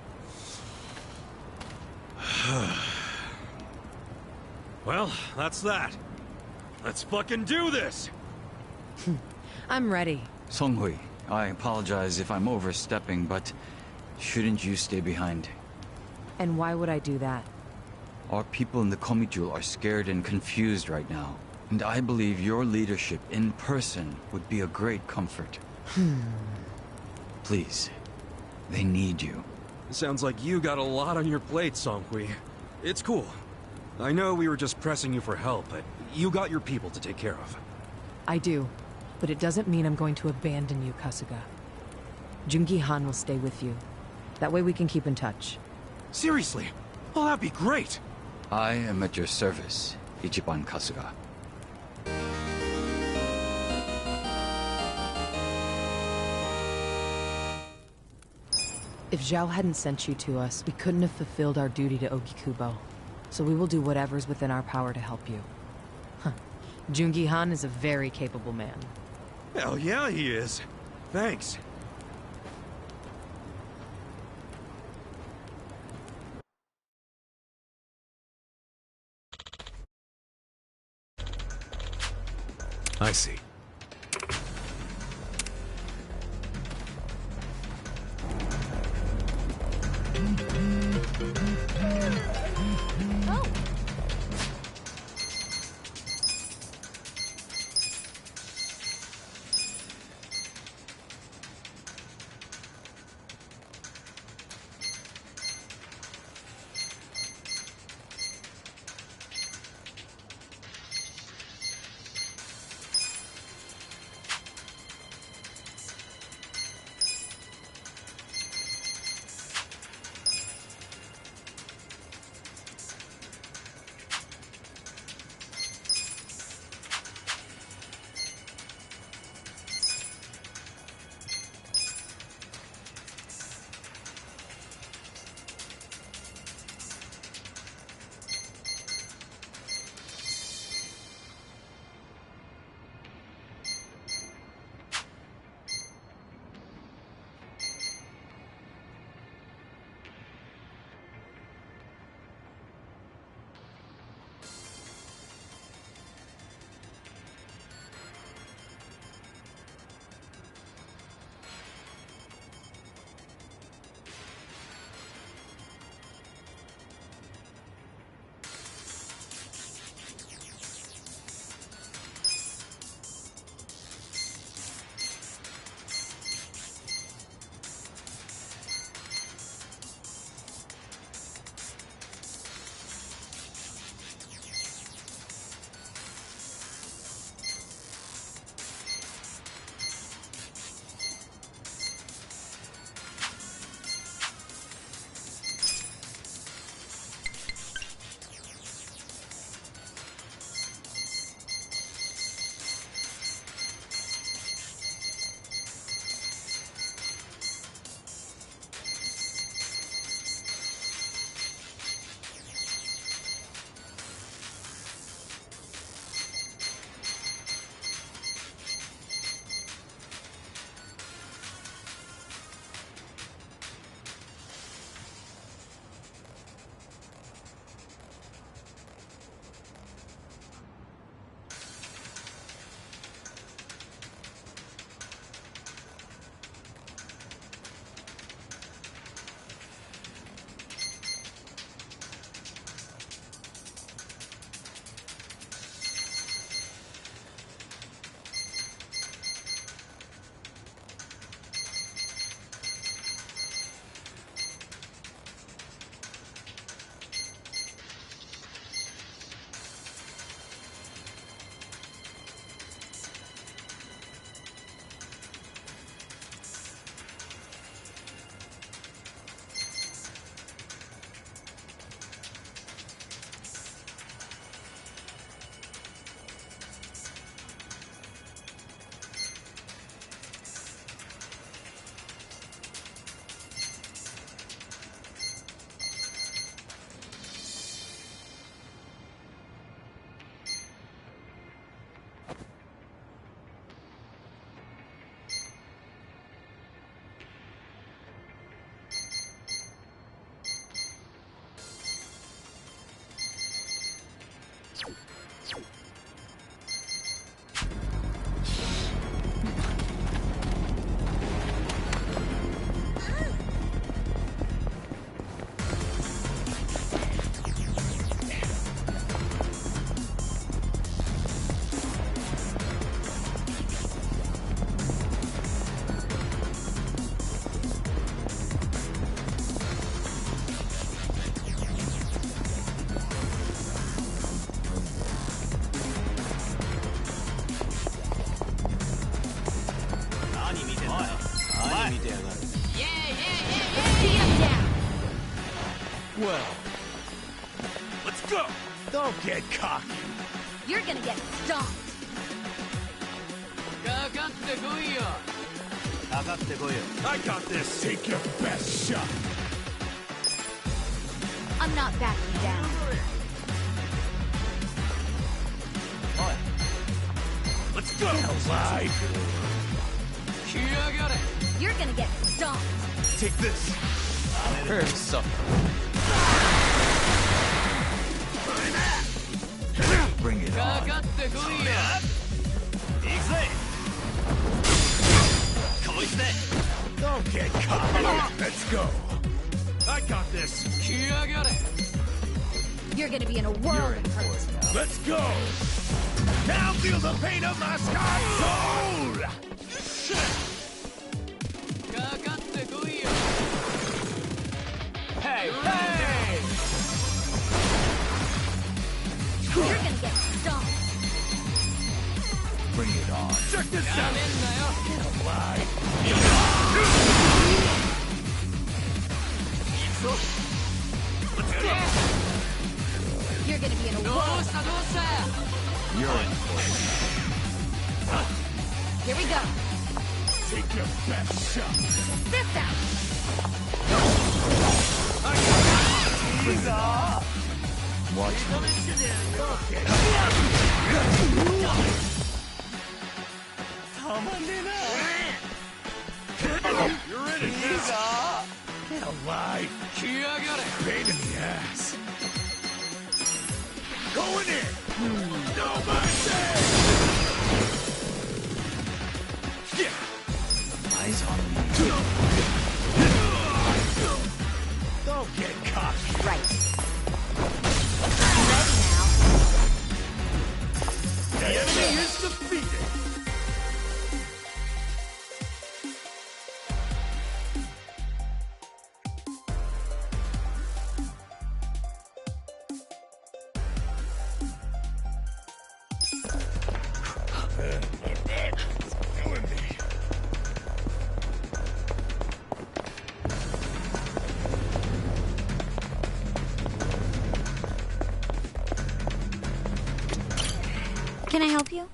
Well, that's that. Let's fucking do this! I'm ready. Songhui, I apologize if I'm overstepping, but shouldn't you stay behind? And why would I do that? Our people in the Komichul are scared and confused right now, and I believe your leadership in person would be a great comfort. Please, they need you. Sounds like you got a lot on your plate, Songhui. It's cool. I know we were just pressing you for help, but you got your people to take care of. I do, but it doesn't mean I'm going to abandon you, Kasuga. Jungi-han will stay with you. That way we can keep in touch. Seriously? Oh, that'd be great! I am at your service, Ichiban Kasuga. If Zhao hadn't sent you to us, we couldn't have fulfilled our duty to Ogikubo. So we will do whatever's within our power to help you. Huh. Jungi-han is a very capable man. Hell yeah, he is. Thanks. I see. go! Don't get cocky. You're gonna get stomped. I got this! Take your best shot. I'm not backing down. Let's go! Alive. You're gonna get stomped. Take this. Bring it on. Don't get cocky. Let's go. I got this! You're gonna be in a world of hurt. Let's go. Now feel the pain of my scarred soul. Hey! You're gonna get stomped. Bring it on. Check this out! You're gonna be in a world. You're in for it. Here we go. Take your best shot. This out. Watch me. You're in it now! Get alive. Pain in the ass. Going in. No mercy. Yeah. Eyes on me. Don't get cocky. Right. Ready now. The enemy is defeated. Can I help you?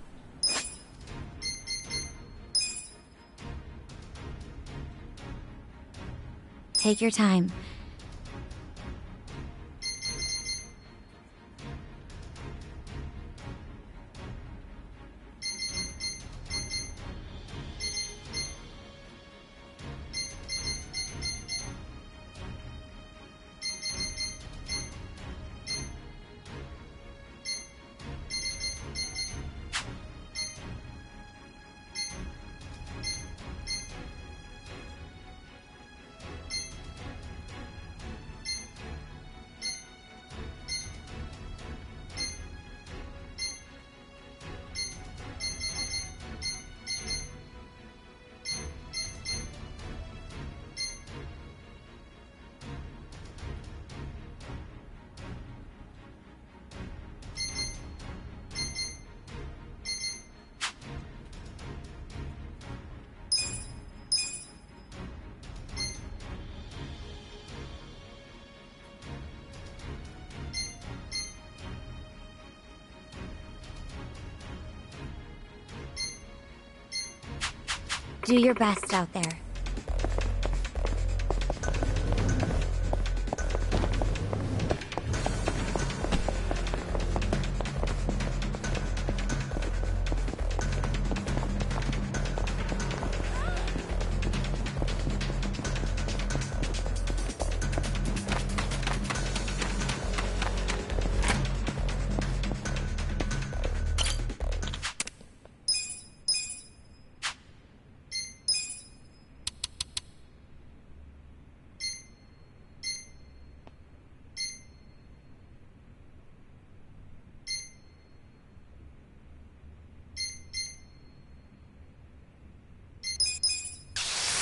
Take your time. Do your best out there.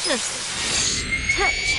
Just touch.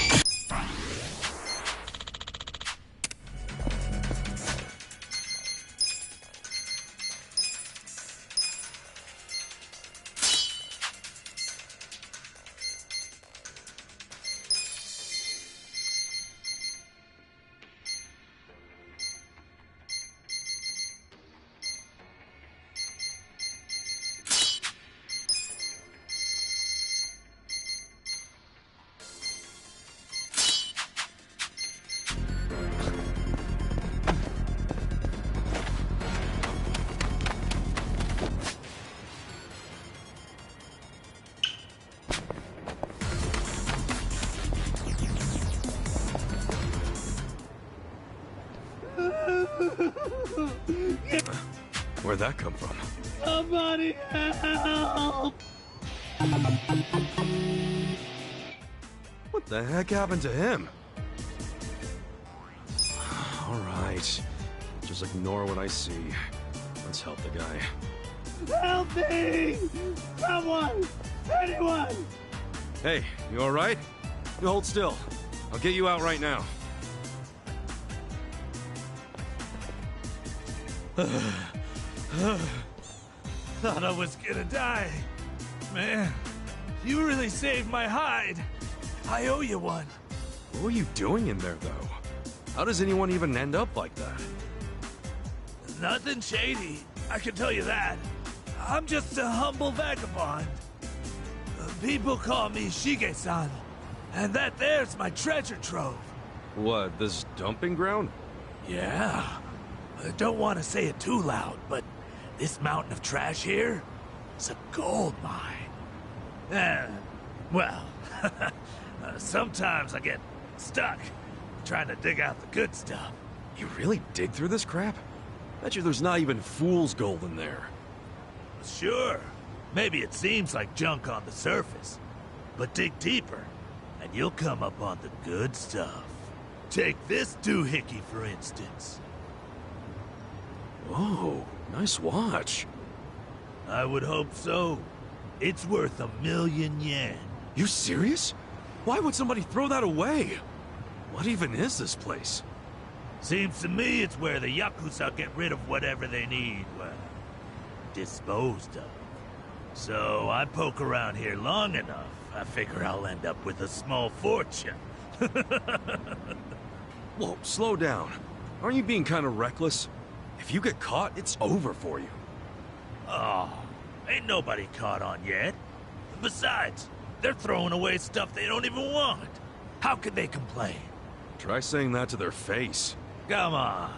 Where'd that come from? Somebody help! What the heck happened to him? All right. Just ignore what I see. Let's help the guy. Help me! Someone! Anyone! Hey, you all right? You hold still. I'll get you out right now. Thought I was gonna die. Man, you really saved my hide. I owe you one. What were you doing in there, though? How does anyone even end up like that? Nothing shady, I can tell you that. I'm just a humble vagabond. People call me Shige-san, and that there's my treasure trove. What, this dumping ground? Yeah. I don't want to say it too loud, but this mountain of trash here is a gold mine. Well, sometimes I get stuck trying to dig out the good stuff. You really dig through this crap? Bet you there's not even fool's gold in there. Sure. Maybe it seems like junk on the surface, but dig deeper, and you'll come up on the good stuff. Take this doohickey, for instance. Whoa, nice watch. I would hope so. It's worth 1,000,000 yen. You serious? Why would somebody throw that away? What even is this place? Seems to me it's where the Yakuza get rid of whatever they need, well, disposed of. So I poke around here long enough, I figure I'll end up with a small fortune. Whoa, slow down. Aren't you being kind of reckless? If you get caught, it's over for you. Oh, ain't nobody caught on yet. Besides, they're throwing away stuff they don't even want. How could they complain? Try saying that to their face. Come on.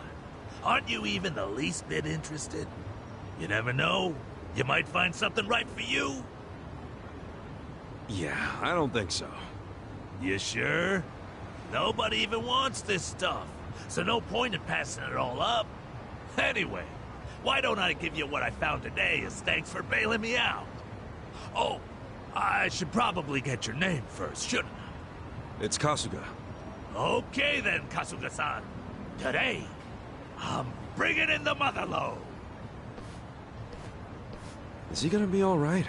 Aren't you even the least bit interested? You never know. You might find something right for you. Yeah, I don't think so. You sure? Nobody even wants this stuff, so no point in passing it all up. Anyway, why don't I give you what I found today as thanks for bailing me out? Oh, I should probably get your name first, shouldn't I? It's Kasuga. Okay then, Kasuga-san. Today, I'm bringing in the motherlode. Is he gonna be all right?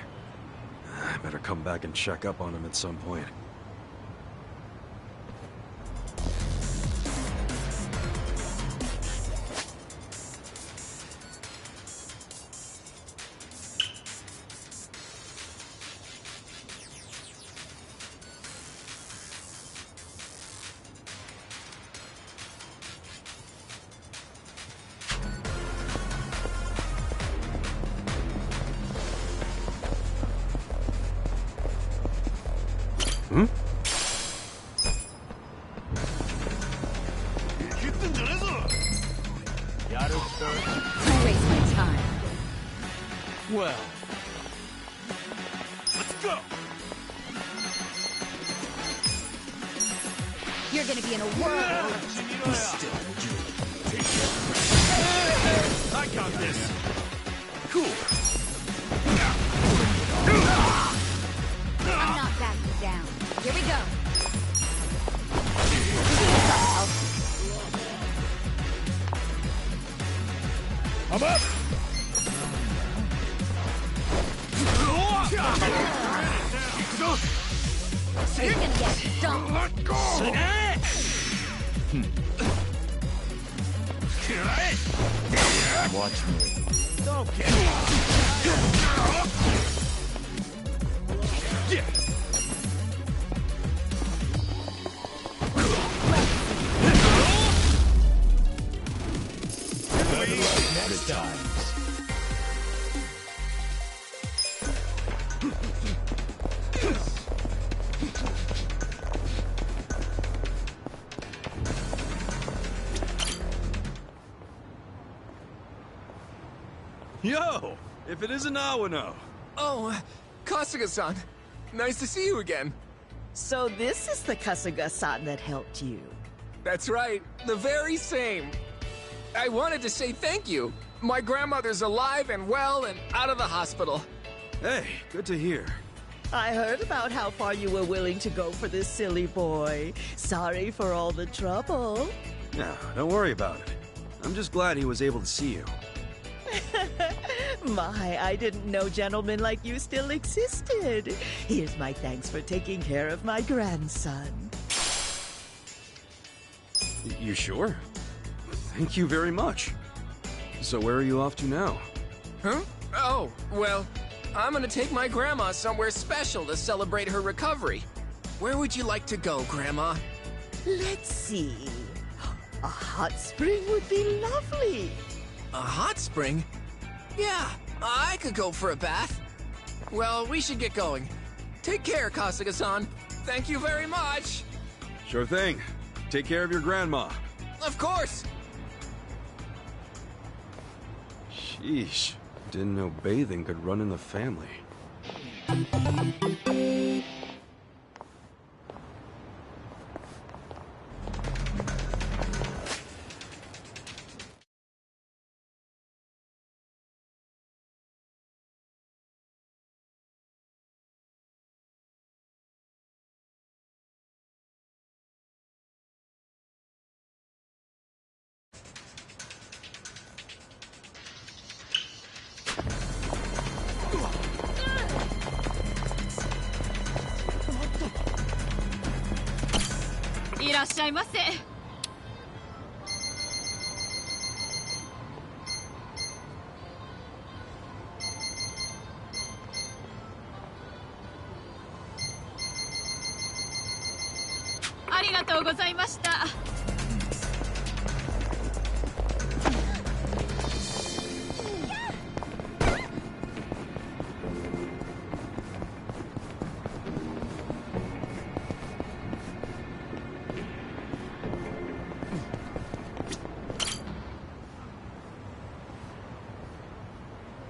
I better come back and check up on him at some point. Hmm? Don't waste my time. Well, let's go. You're gonna be in a whirl. I got this. Cool. I'm not backing down. Here we go. I'm up. You're gonna get dumped. Let go. Watch me. Don't get Next time. Yo! If it isn't Awano! Oh, Kasuga-san. Nice to see you again. So this is the Kasuga-san that helped you. That's right. The very same. I wanted to say thank you. My grandmother's alive and well and out of the hospital. Hey, good to hear. I heard about how far you were willing to go for this silly boy. Sorry for all the trouble. No, don't worry about it. I'm just glad he was able to see you. My, I didn't know gentlemen like you still existed. Here's my thanks for taking care of my grandson. You sure? Thank you very much. So where are you off to now? Huh? Oh, well, I'm gonna take my grandma somewhere special to celebrate her recovery. Where would you like to go, Grandma? Let's see. A hot spring would be lovely. A hot spring? Yeah, I could go for a bath. Well, we should get going. Take care, Kasuga-san. Thank you very much. Sure thing. Take care of your grandma. Of course. Sheesh. Didn't know bathing could run in the family.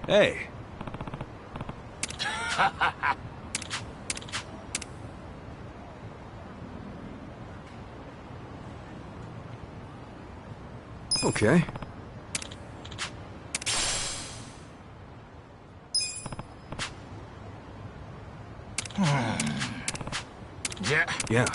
Hey. Okay. Yeah.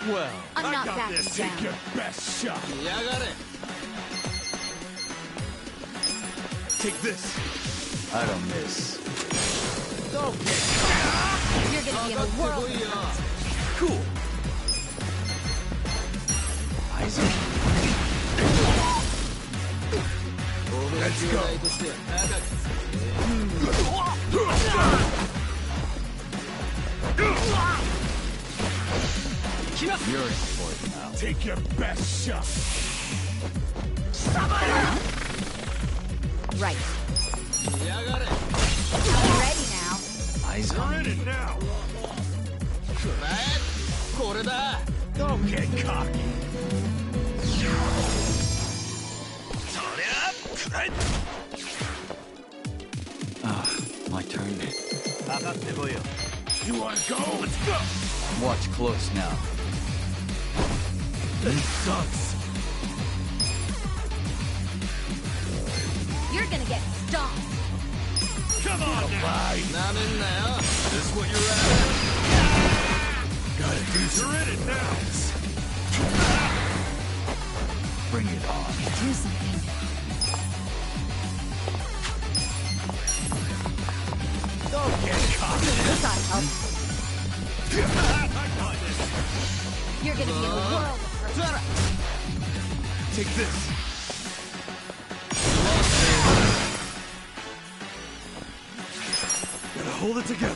Well, I'm not I got backing this. down. Take your best shot. Yeah, I got it. Take this. I don't miss. Don't get You're gonna be in a whirl. Cool. Eyes up. Let's go. You're in for it now. Take your best shot. Right. Yeah, I got it. I'm ready now. Eyes You're on in me. it now. Right. これだ. Don't get cocky. My turn. You want to go? Let's go. Watch close now. This sucks. You're gonna get stomped. Come on now. Not in there. This what you're at? Gotta do some. You're in it now. Bring it on. Do something. Don't get cocky. This ought to help. I got this. You're gonna be in a whirl. Take this. hold it together.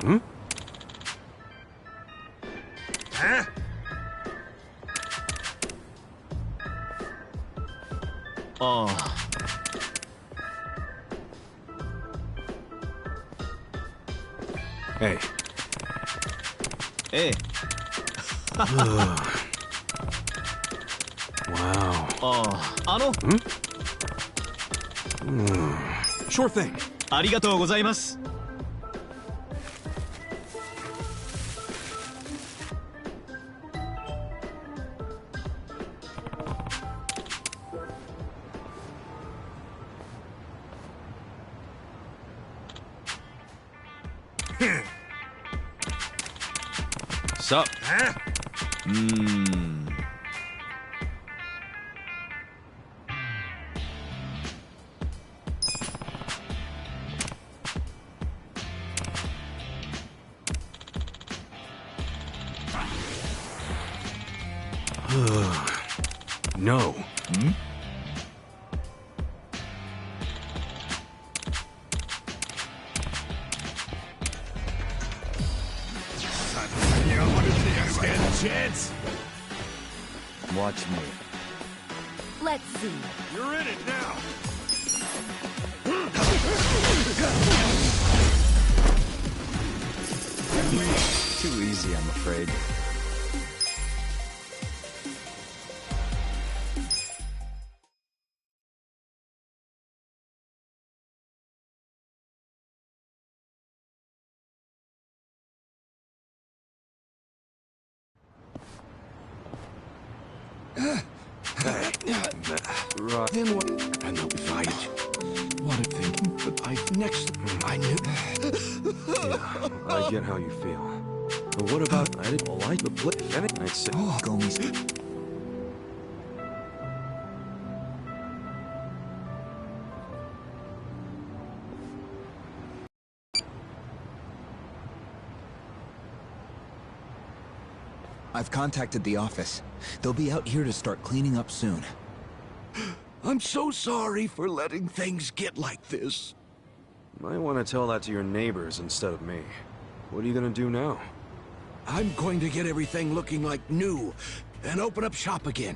Hmm? Huh? Oh. Hey. Hey. Wow. Hmm? Sure thing. ありがとうございます。Sup? Huh? No. Hmm? Stand a chance? Watch me. Let's see. You're in it now. Too easy, I'm afraid. Right. Then what? I know if I what I'm thinking, but I knew. Yeah, I get how you feel. But what about I didn't like the play? I'd say. Oh, Gomes. I've contacted the office. They'll be out here to start cleaning up soon. I'm so sorry for letting things get like this. Might want to tell that to your neighbors instead of me. What are you gonna do now? I'm going to get everything looking like new and open up shop again.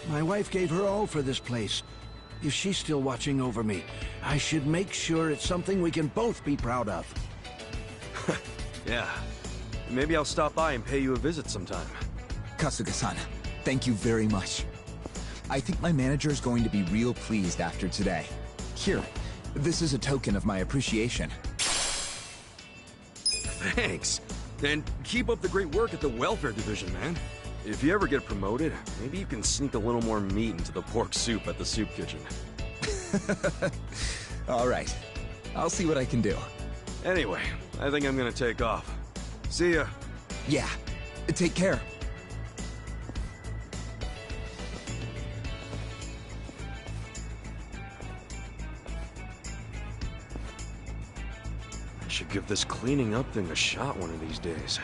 My wife gave her all for this place. If she's still watching over me, I should make sure it's something we can both be proud of. Yeah. Maybe I'll stop by and pay you a visit sometime. Kasuga-san, thank you very much. I think my manager is going to be real pleased after today. Here, this is a token of my appreciation. Thanks. And keep up the great work at the welfare division, man. If you ever get promoted, maybe you can sneak a little more meat into the pork soup at the soup kitchen. All right. I'll see what I can do. Anyway, I think I'm gonna take off. See ya. Yeah. Take care. I should give this cleaning up thing a shot one of these days.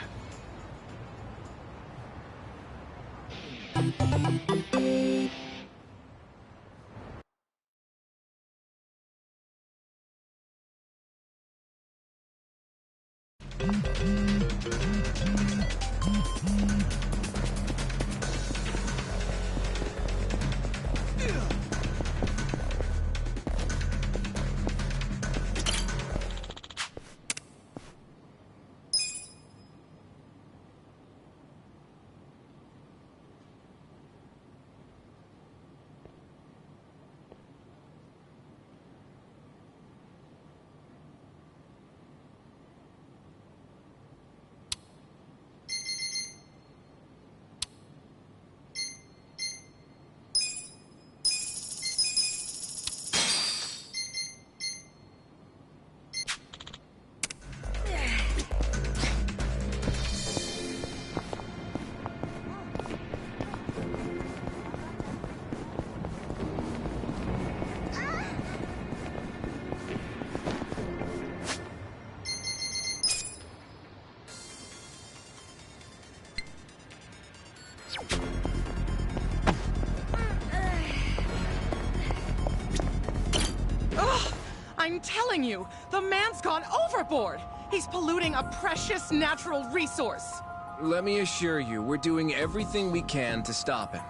Ugh! I'm telling you, the man's gone overboard! He's polluting a precious natural resource! Let me assure you, we're doing everything we can to stop him.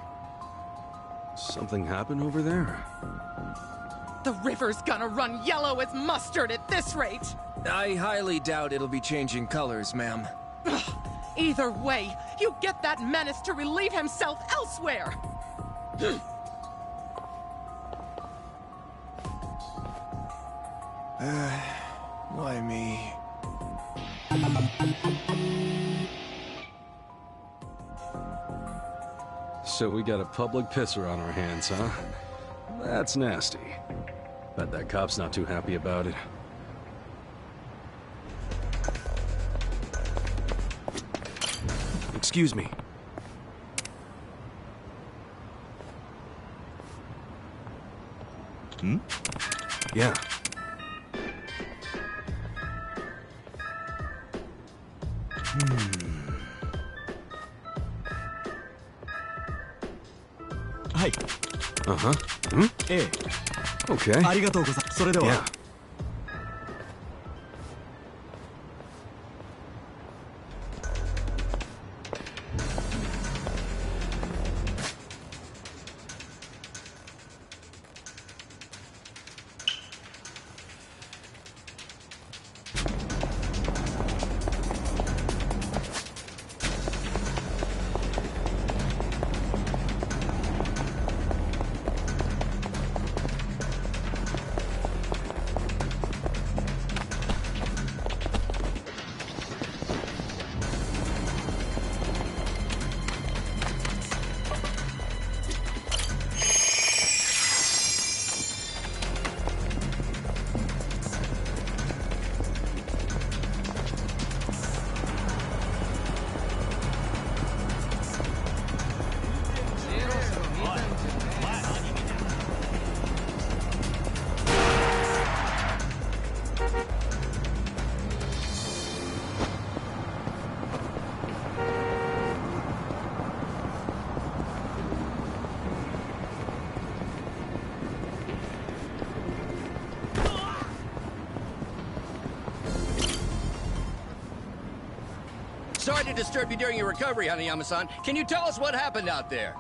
Something happened over there? The river's gonna run yellow as mustard at this rate! I highly doubt it'll be changing colors, ma'am. Ugh. Either way, you get that menace to relieve himself elsewhere! Why me? So we got a public pisser on our hands, huh? That's nasty. Bet that cop's not too happy about it. Excuse me. Hmm? Yeah. Hi. Uh-huh. Hmm? Okay. ありがとうございます。それでは。Yeah. Sorry to disturb you during your recovery, Hanayama-san. Can you tell us what happened out there?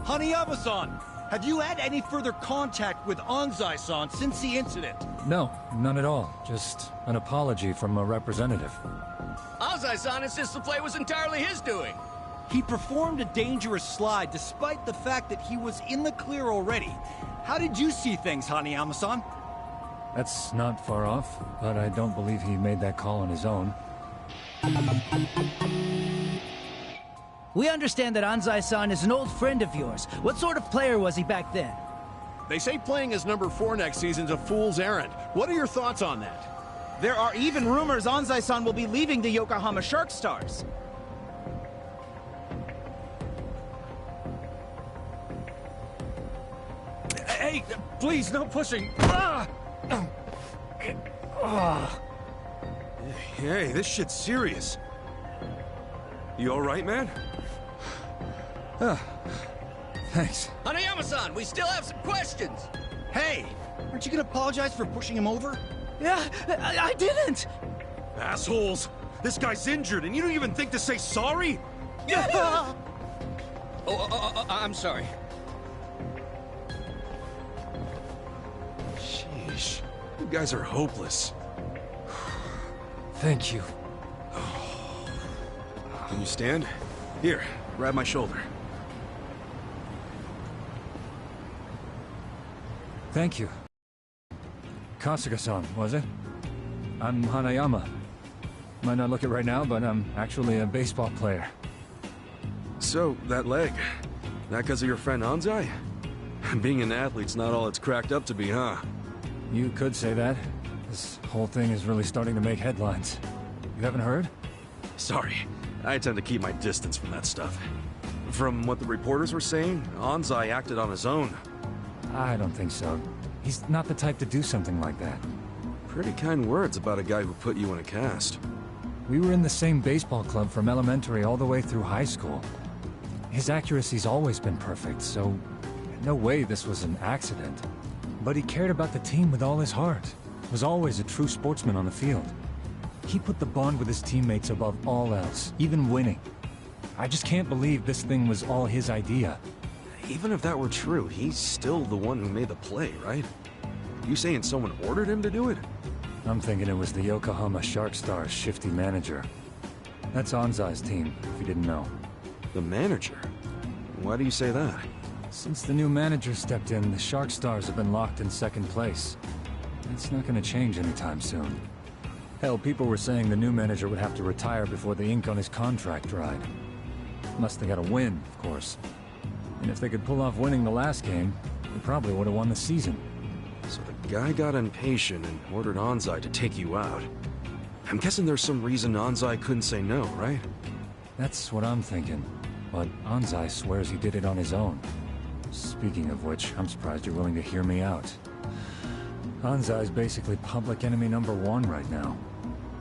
Hanayama-san, have you had any further contact with Anzai-san since the incident? No, none at all. Just an apology from a representative. Anzai-san insists the play was entirely his doing. He performed a dangerous slide despite the fact that he was in the clear already. How did you see things, Hanayama-san? That's not far off, but I don't believe he made that call on his own. We understand that Anzai-san is an old friend of yours. What sort of player was he back then? They say playing as number 4 next season's a fool's errand. What are your thoughts on that? There are even rumors Anzai-san will be leaving the Yokohama Shark Stars. Hey, please, no pushing. Hey, this shit's serious. You alright, man? Thanks. Hanayama-san, we still have some questions. Hey, aren't you gonna apologize for pushing him over? Yeah, I didn't! Assholes! This guy's injured and you don't even think to say sorry? I'm sorry. Sheesh. You guys are hopeless. Thank you. Can you stand? Here, grab my shoulder. Thank you. Kasuga-san, was it? I'm Hanayama. Might not look it right now, but I'm actually a baseball player. So, that leg, that because of your friend Anzai? Being an athlete's not all it's cracked up to be, huh? You could say that. This whole thing is really starting to make headlines. You haven't heard? Sorry, I tend to keep my distance from that stuff. From what the reporters were saying, Anzai acted on his own. I don't think so. He's not the type to do something like that. Pretty kind words about a guy who put you in a cast. We were in the same baseball club from elementary all the way through high school. His accuracy's always been perfect, so no way this was an accident. But he cared about the team with all his heart. Was always a true sportsman on the field. He put the bond with his teammates above all else, even winning. I just can't believe this thing was all his idea. Even if that were true, he's still the one who made the play, right? You saying someone ordered him to do it? I'm thinking it was the Yokohama Shark Stars' shifty manager. That's Anzai's team, if you didn't know. The manager? Why do you say that? Since the new manager stepped in, the Shark Stars have been locked in second place. It's not gonna change anytime soon. Hell, people were saying the new manager would have to retire before the ink on his contract dried. Unless they got a win, of course. And if they could pull off winning the last game, they probably would have won the season. So the guy got impatient and ordered Anzai to take you out. I'm guessing there's some reason Anzai couldn't say no, right? That's what I'm thinking. But Anzai swears he did it on his own. Speaking of which, I'm surprised you're willing to hear me out. Anzai's basically public enemy #1 right now.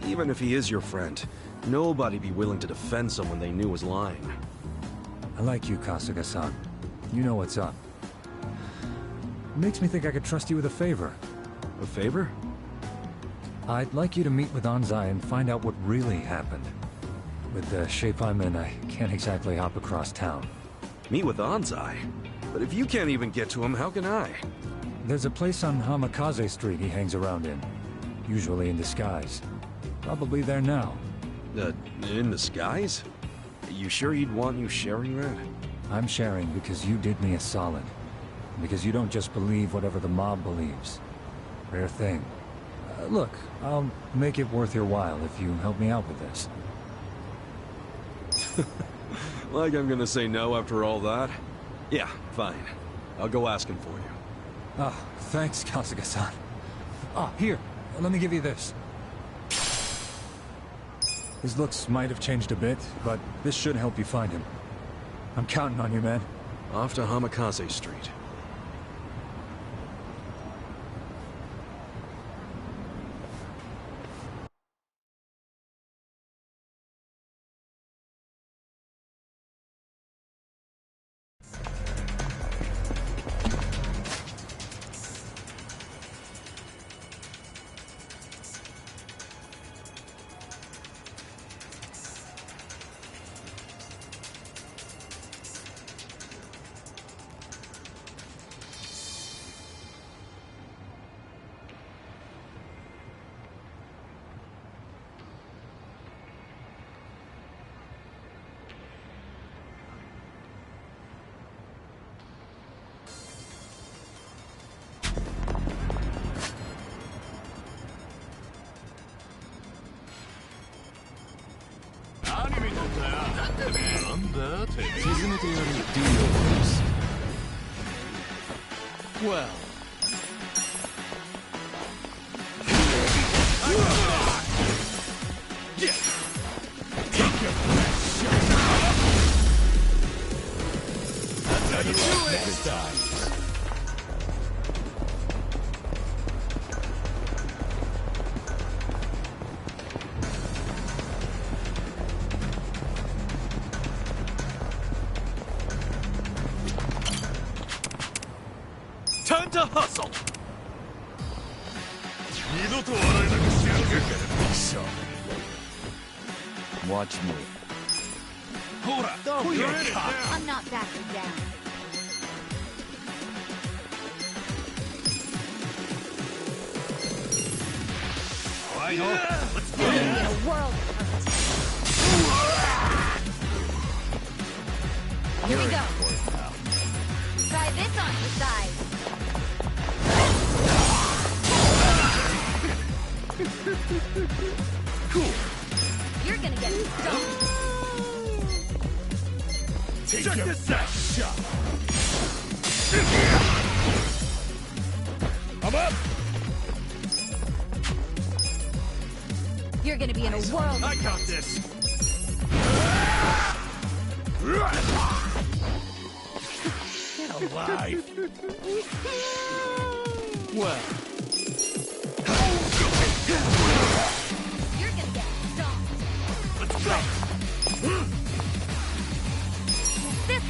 Even if he is your friend, nobody'd be willing to defend someone they knew was lying. I like you, Kasuga-san. You know what's up. It makes me think I could trust you with a favor. A favor? I'd like you to meet with Anzai and find out what really happened. With the shape I'm in, I can't exactly hop across town. Meet with Anzai? But if you can't even get to him, how can I? There's a place on Hamikaze Street he hangs around in. Usually in disguise. Probably there now. In disguise? You sure he'd want you sharing that? I'm sharing because you did me a solid. Because you don't just believe whatever the mob believes. Rare thing. Look, I'll make it worth your while if you help me out with this. Like I'm gonna say no after all that? Yeah, fine. I'll go asking for you. Oh, thanks, Kasuga-san. Oh, here, let me give you this. His looks might have changed a bit, but this should help you find him. I'm counting on you, man. Off to Hamikaze Street. Well. Take your best shot. That's how you do it next time. Time to hustle! You're gonna be sorry. Watch me. Don't You're get in it caught. now. I'm not backing down. Let's We're gonna be in a world of Here we go. Try this on for size. Cool. You're gonna get stoned. Take your best shot. I'm up. You're gonna be in a world I got this. Get alive. Well. You're gonna get stoned. Let's go. This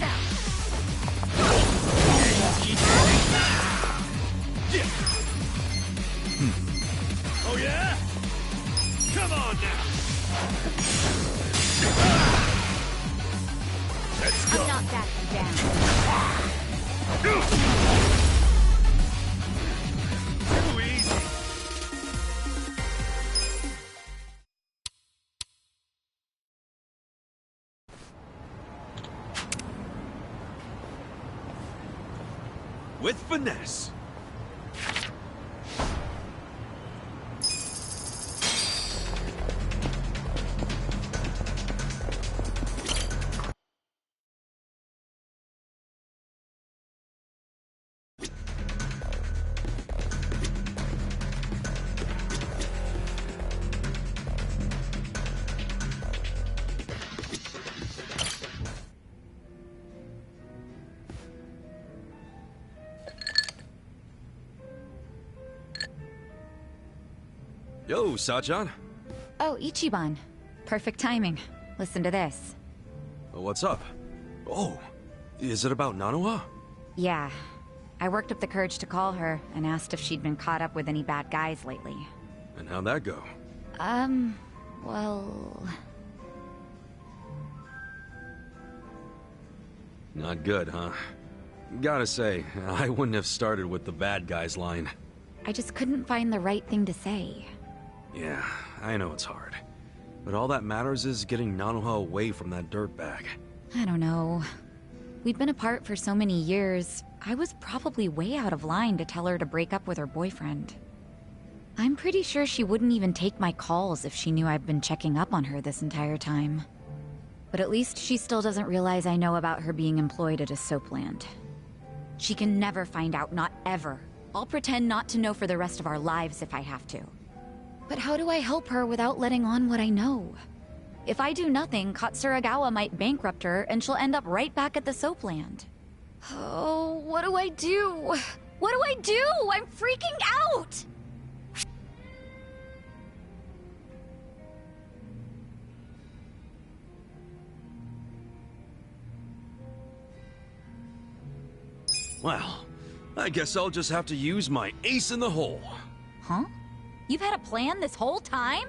not backing down. Too easy. With finesse. Yo, Sajan. Oh, Ichiban. Perfect timing. Listen to this. What's up? Oh, is it about Nanoha? Yeah. I worked up the courage to call her and asked if she'd been caught up with any bad guys lately. And how'd that go? Well... Not good, huh? Gotta say, I wouldn't have started with the bad guys line. I just couldn't find the right thing to say. Yeah, I know it's hard. But all that matters is getting Nanoha away from that dirtbag. I don't know. We'd been apart for so many years, I was probably way out of line to tell her to break up with her boyfriend. I'm pretty sure she wouldn't even take my calls if she knew I'd been checking up on her this entire time. But at least she still doesn't realize I know about her being employed at a soapland. She can never find out, not ever. I'll pretend not to know for the rest of our lives if I have to. But how do I help her without letting on what I know? If I do nothing, Katsuragawa might bankrupt her and she'll end up right back at the soapland. Oh, what do I do? What do I do? I'm freaking out! Well, I guess I'll just have to use my ace in the hole. Huh? You've had a plan this whole time?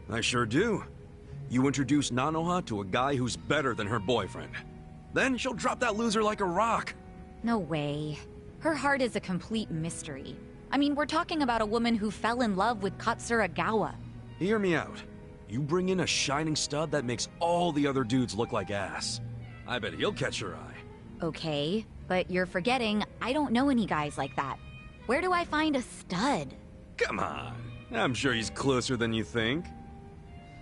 I sure do. You introduce Nanoha to a guy who's better than her boyfriend. Then she'll drop that loser like a rock. No way. Her heart is a complete mystery. I mean, we're talking about a woman who fell in love with Katsuragawa. Hear me out. You bring in a shining stud that makes all the other dudes look like ass. I bet he'll catch her eye. Okay, but you're forgetting I don't know any guys like that. Where do I find a stud? Come on. I'm sure he's closer than you think.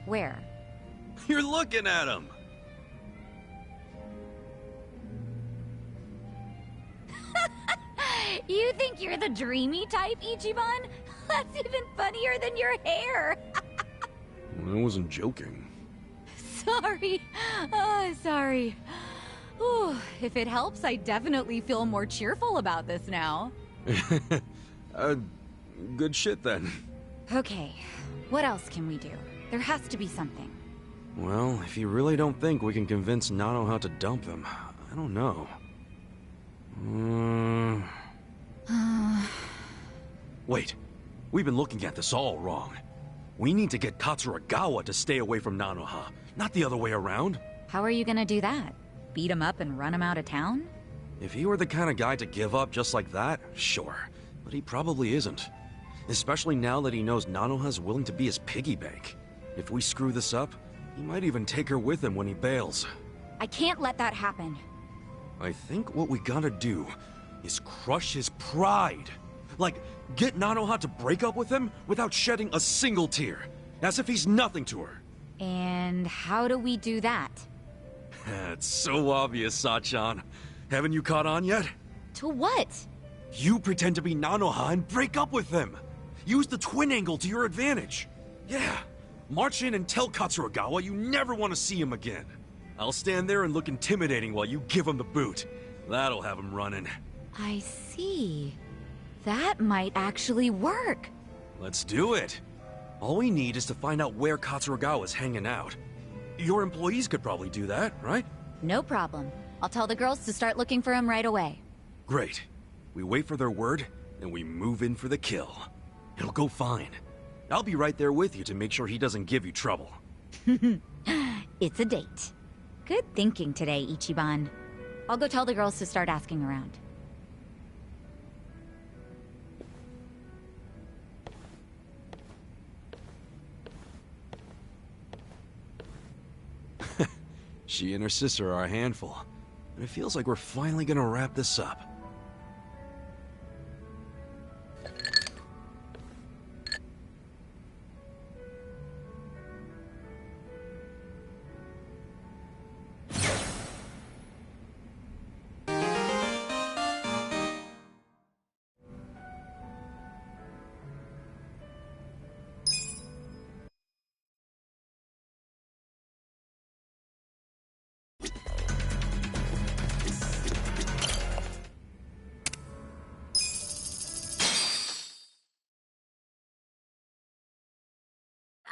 Where? You're looking at him. You think you're the dreamy type, Ichiban? That's even funnier than your hair. I wasn't joking. Sorry. Oh, sorry. Ooh, if it helps, I definitely feel more cheerful about this now. Good shit then. Okay, what else can we do? There has to be something. Well, if you really don't think we can convince Nanoha to dump him, I don't know. Wait, we've been looking at this all wrong. We need to get Katsuragawa to stay away from Nanoha, not the other way around. How are you gonna do that? Beat him up and run him out of town? If he were the kind of guy to give up just like that, sure. But he probably isn't. Especially now that he knows Nanoha's willing to be his piggy bank. If we screw this up, he might even take her with him when he bails. I can't let that happen. I think what we gotta do is crush his pride. Like, get Nanoha to break up with him without shedding a single tear. As if he's nothing to her. And how do we do that? It's so obvious, Sachan. Haven't you caught on yet? To what? You pretend to be Nanoha and break up with him. Use the twin angle to your advantage. Yeah, march in and tell Katsuragawa you never want to see him again. I'll stand there and look intimidating while you give him the boot. That'll have him running. I see. That might actually work. Let's do it. All we need is to find out where Katsuragawa's hanging out. Your employees could probably do that, right? No problem. I'll tell the girls to start looking for him right away. Great. We wait for their word, and we move in for the kill. It'll go fine. I'll be right there with you to make sure he doesn't give you trouble. It's a date. Good thinking today, Ichiban. I'll go tell the girls to start asking around. She and her sister are a handful. And it feels like we're finally gonna wrap this up.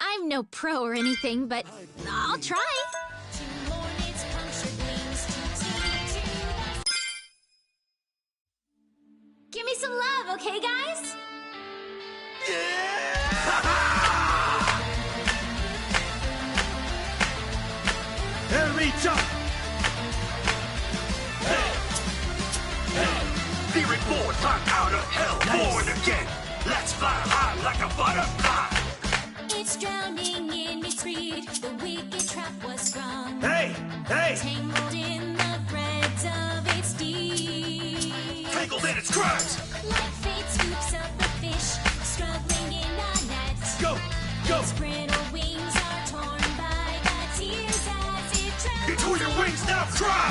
I'm no pro or anything, but I'll try. Give me some love, okay, guys? Every time. Hey, hey, fearing born, I'm out of hell, born again. Let's fly high like a butterfly. It's drowning in its greed. The wicked trap was sprung. Hey, hey, tangled in the threads of its deed. Tangled in its crimes. Like fate scoops up the fish, struggling in a net. Go, go. Its brittle wings are torn by the tears as it drowns. Into your wings now, cry.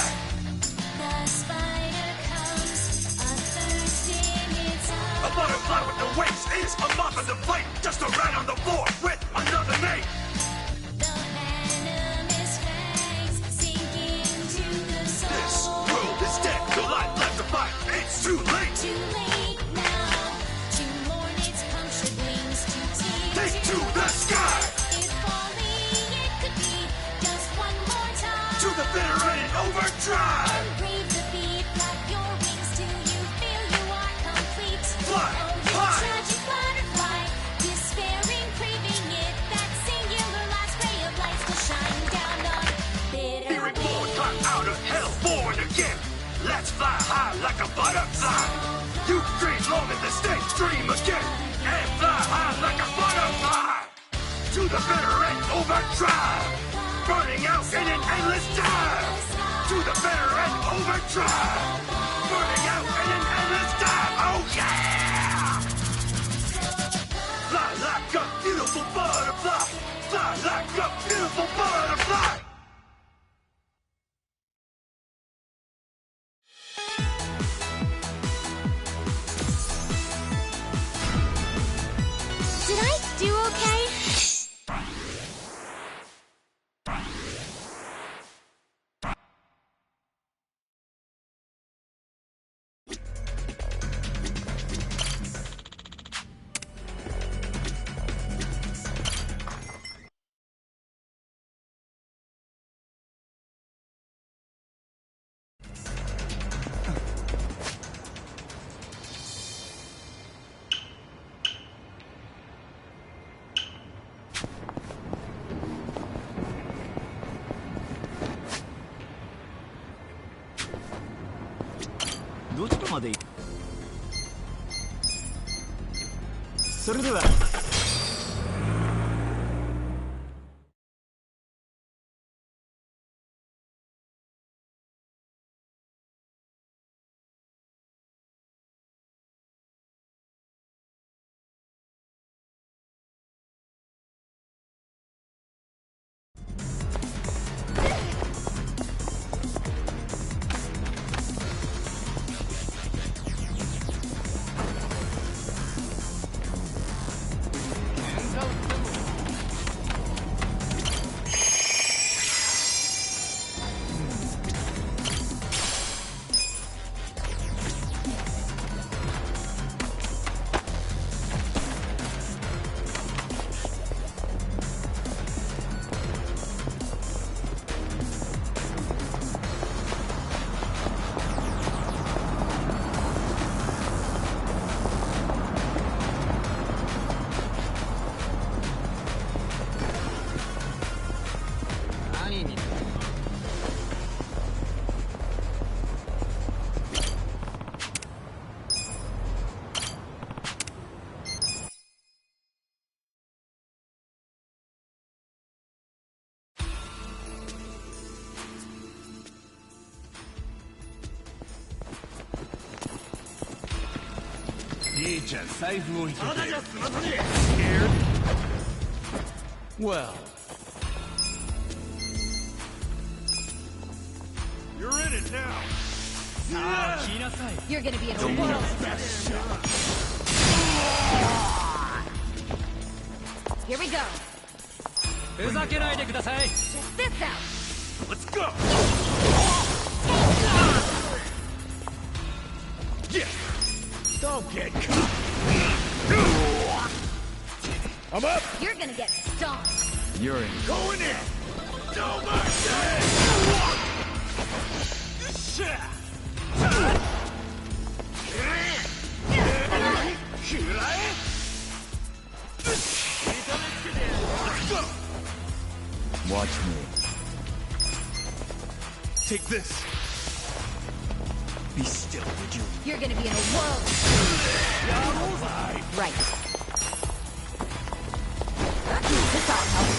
The spider comes, athirst in its eyes. A butterfly with the wings is a moth in the flame. Just a rat on the floor with another name. The venomous fangs sink into the soul. This world is dead, the life left to fight. It's too late. Too late now to mourn its punctured wings to Take to the sky. If only it could be just one more time. To the bitter end and overdrive. Breathe the beat, flap your wings till you feel you are complete. Fly, oh, you fly. tragic butterfly, despairing, craving it. That singular last ray of light will shine down on bitter. Be reborn, climb out of hell, born again. Let's fly high like a butterfly. You dream long in the state, dream again. And fly high like a butterfly. To the bitter end, overdrive. Burning out in an endless dive. To the bitter end, overdrive. Burning out in an endless dive. Oh yeah! Fly like a beautiful butterfly. Fly like a beautiful butterfly. Did I do okay? Scared? Well. You're in it now. You're gonna be in a world. Here we go. Check this out. Let's go. Yeah. Don't get caught. I'm up. You're gonna get stomped. You're in. Going in. No mercy. Let's go. Watch me. Take this. Be still, would you? You're gonna be in a world. Right. This ought to help.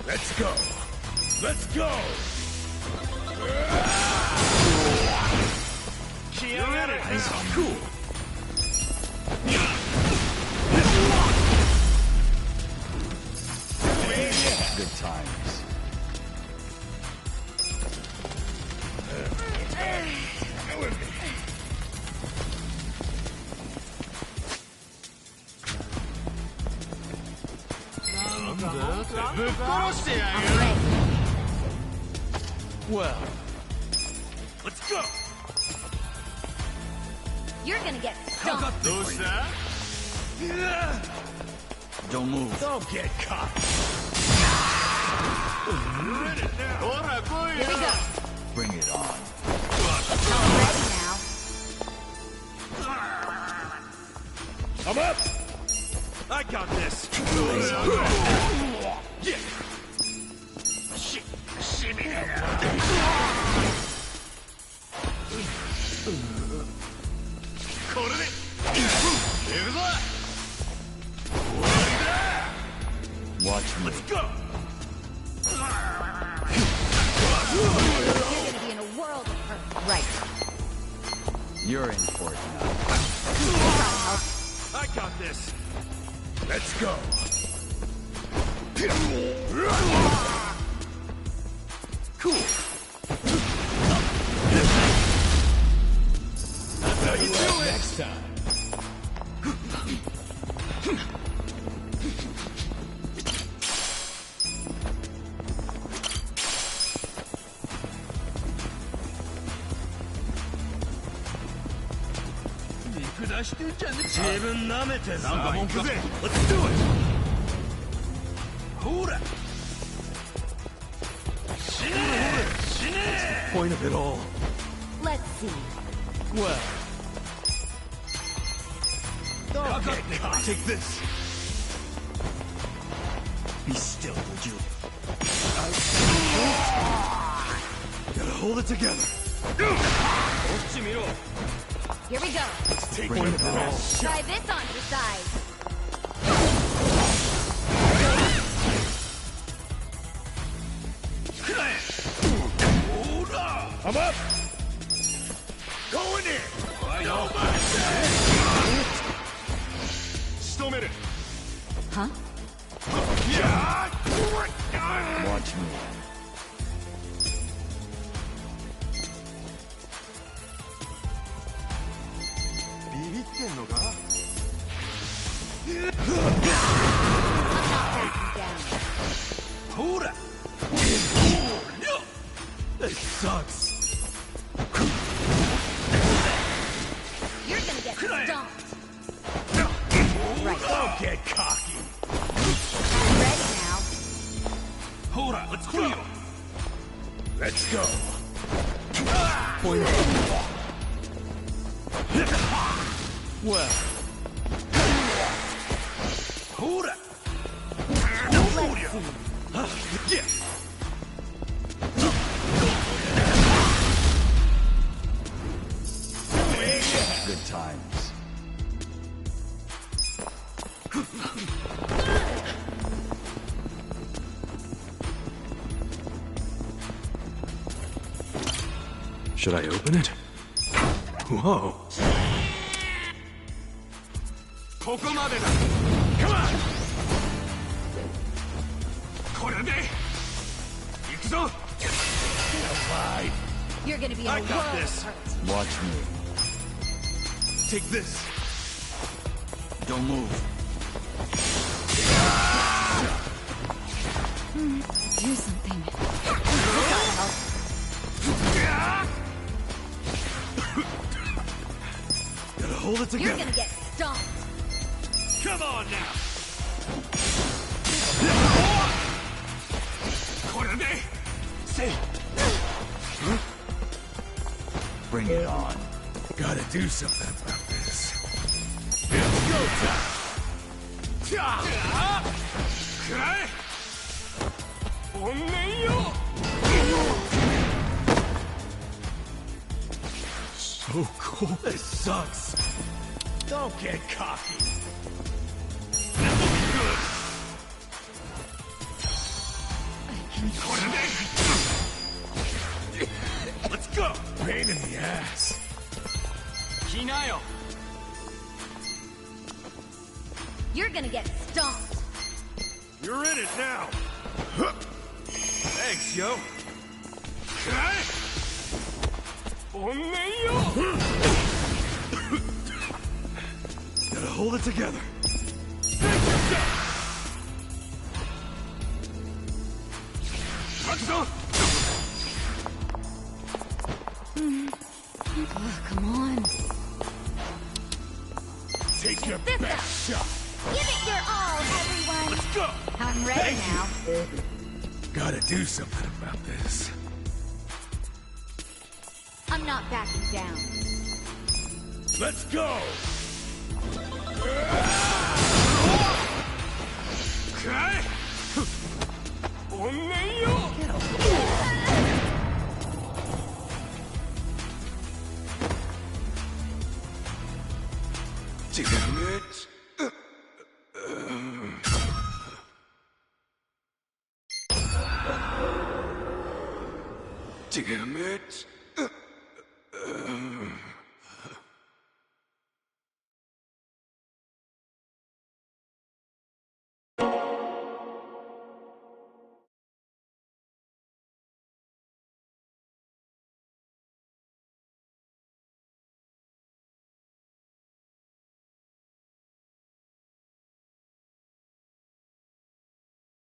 Let's go. Let's go. You're in it. Cool. Good times. Well, let's go. You're gonna get stomped. Don't move. Don't get caught. You're in it now. Here we go. Bring it on. I'm ready now. I'm up. I got this. Yeah. Shimmy Watch me. Let's go. You're gonna be in a world of hurt. Right. You're in for it now. I got this. Let's go. Cool. That's how you do it. Next time. Let's do it. Point of it all. Let's see. Well. Don't get caught. Take this. Be still, would you? Gotta hold it together. Here we go. Let's take point of it all. Try this on the side. I'm up. Going in. No mercy. Still minute. Huh? Yeah. Watch me. Hold up. This sucks. You're gonna get stomped. Right. Don't get cocky. I'm ready now. Hold on. Let's go. Let's go. Point. Well. Hold up. Yeah. Good times. Should I open it? Whoa. ここまでだ。Come on! これで行くぞ。 You're gonna be a I world got this. hurt. Watch me. Take this. Don't move. Do something. Gotta hold it You're together. gonna get stomped. Come on now. これでセーフ。 Bring it on. Gotta do something about this. It's go time. くらえ。おんねんよ。 So cool. This sucks. Don't get cocky. This'll be good. これで Let's go. Pain in the ass. 来なよ。 You're gonna get stomped. You're in it now. Thanks, yo. くらえ。おんねんよ。 Gotta hold it together. Oh, come on. Take your This best shot. Give it your all, everyone. Let's go. I'm ready now. Gotta do something about this. I'm not backing down. Let's go. くらえ。おんねんよ。 Damn it. Damn it.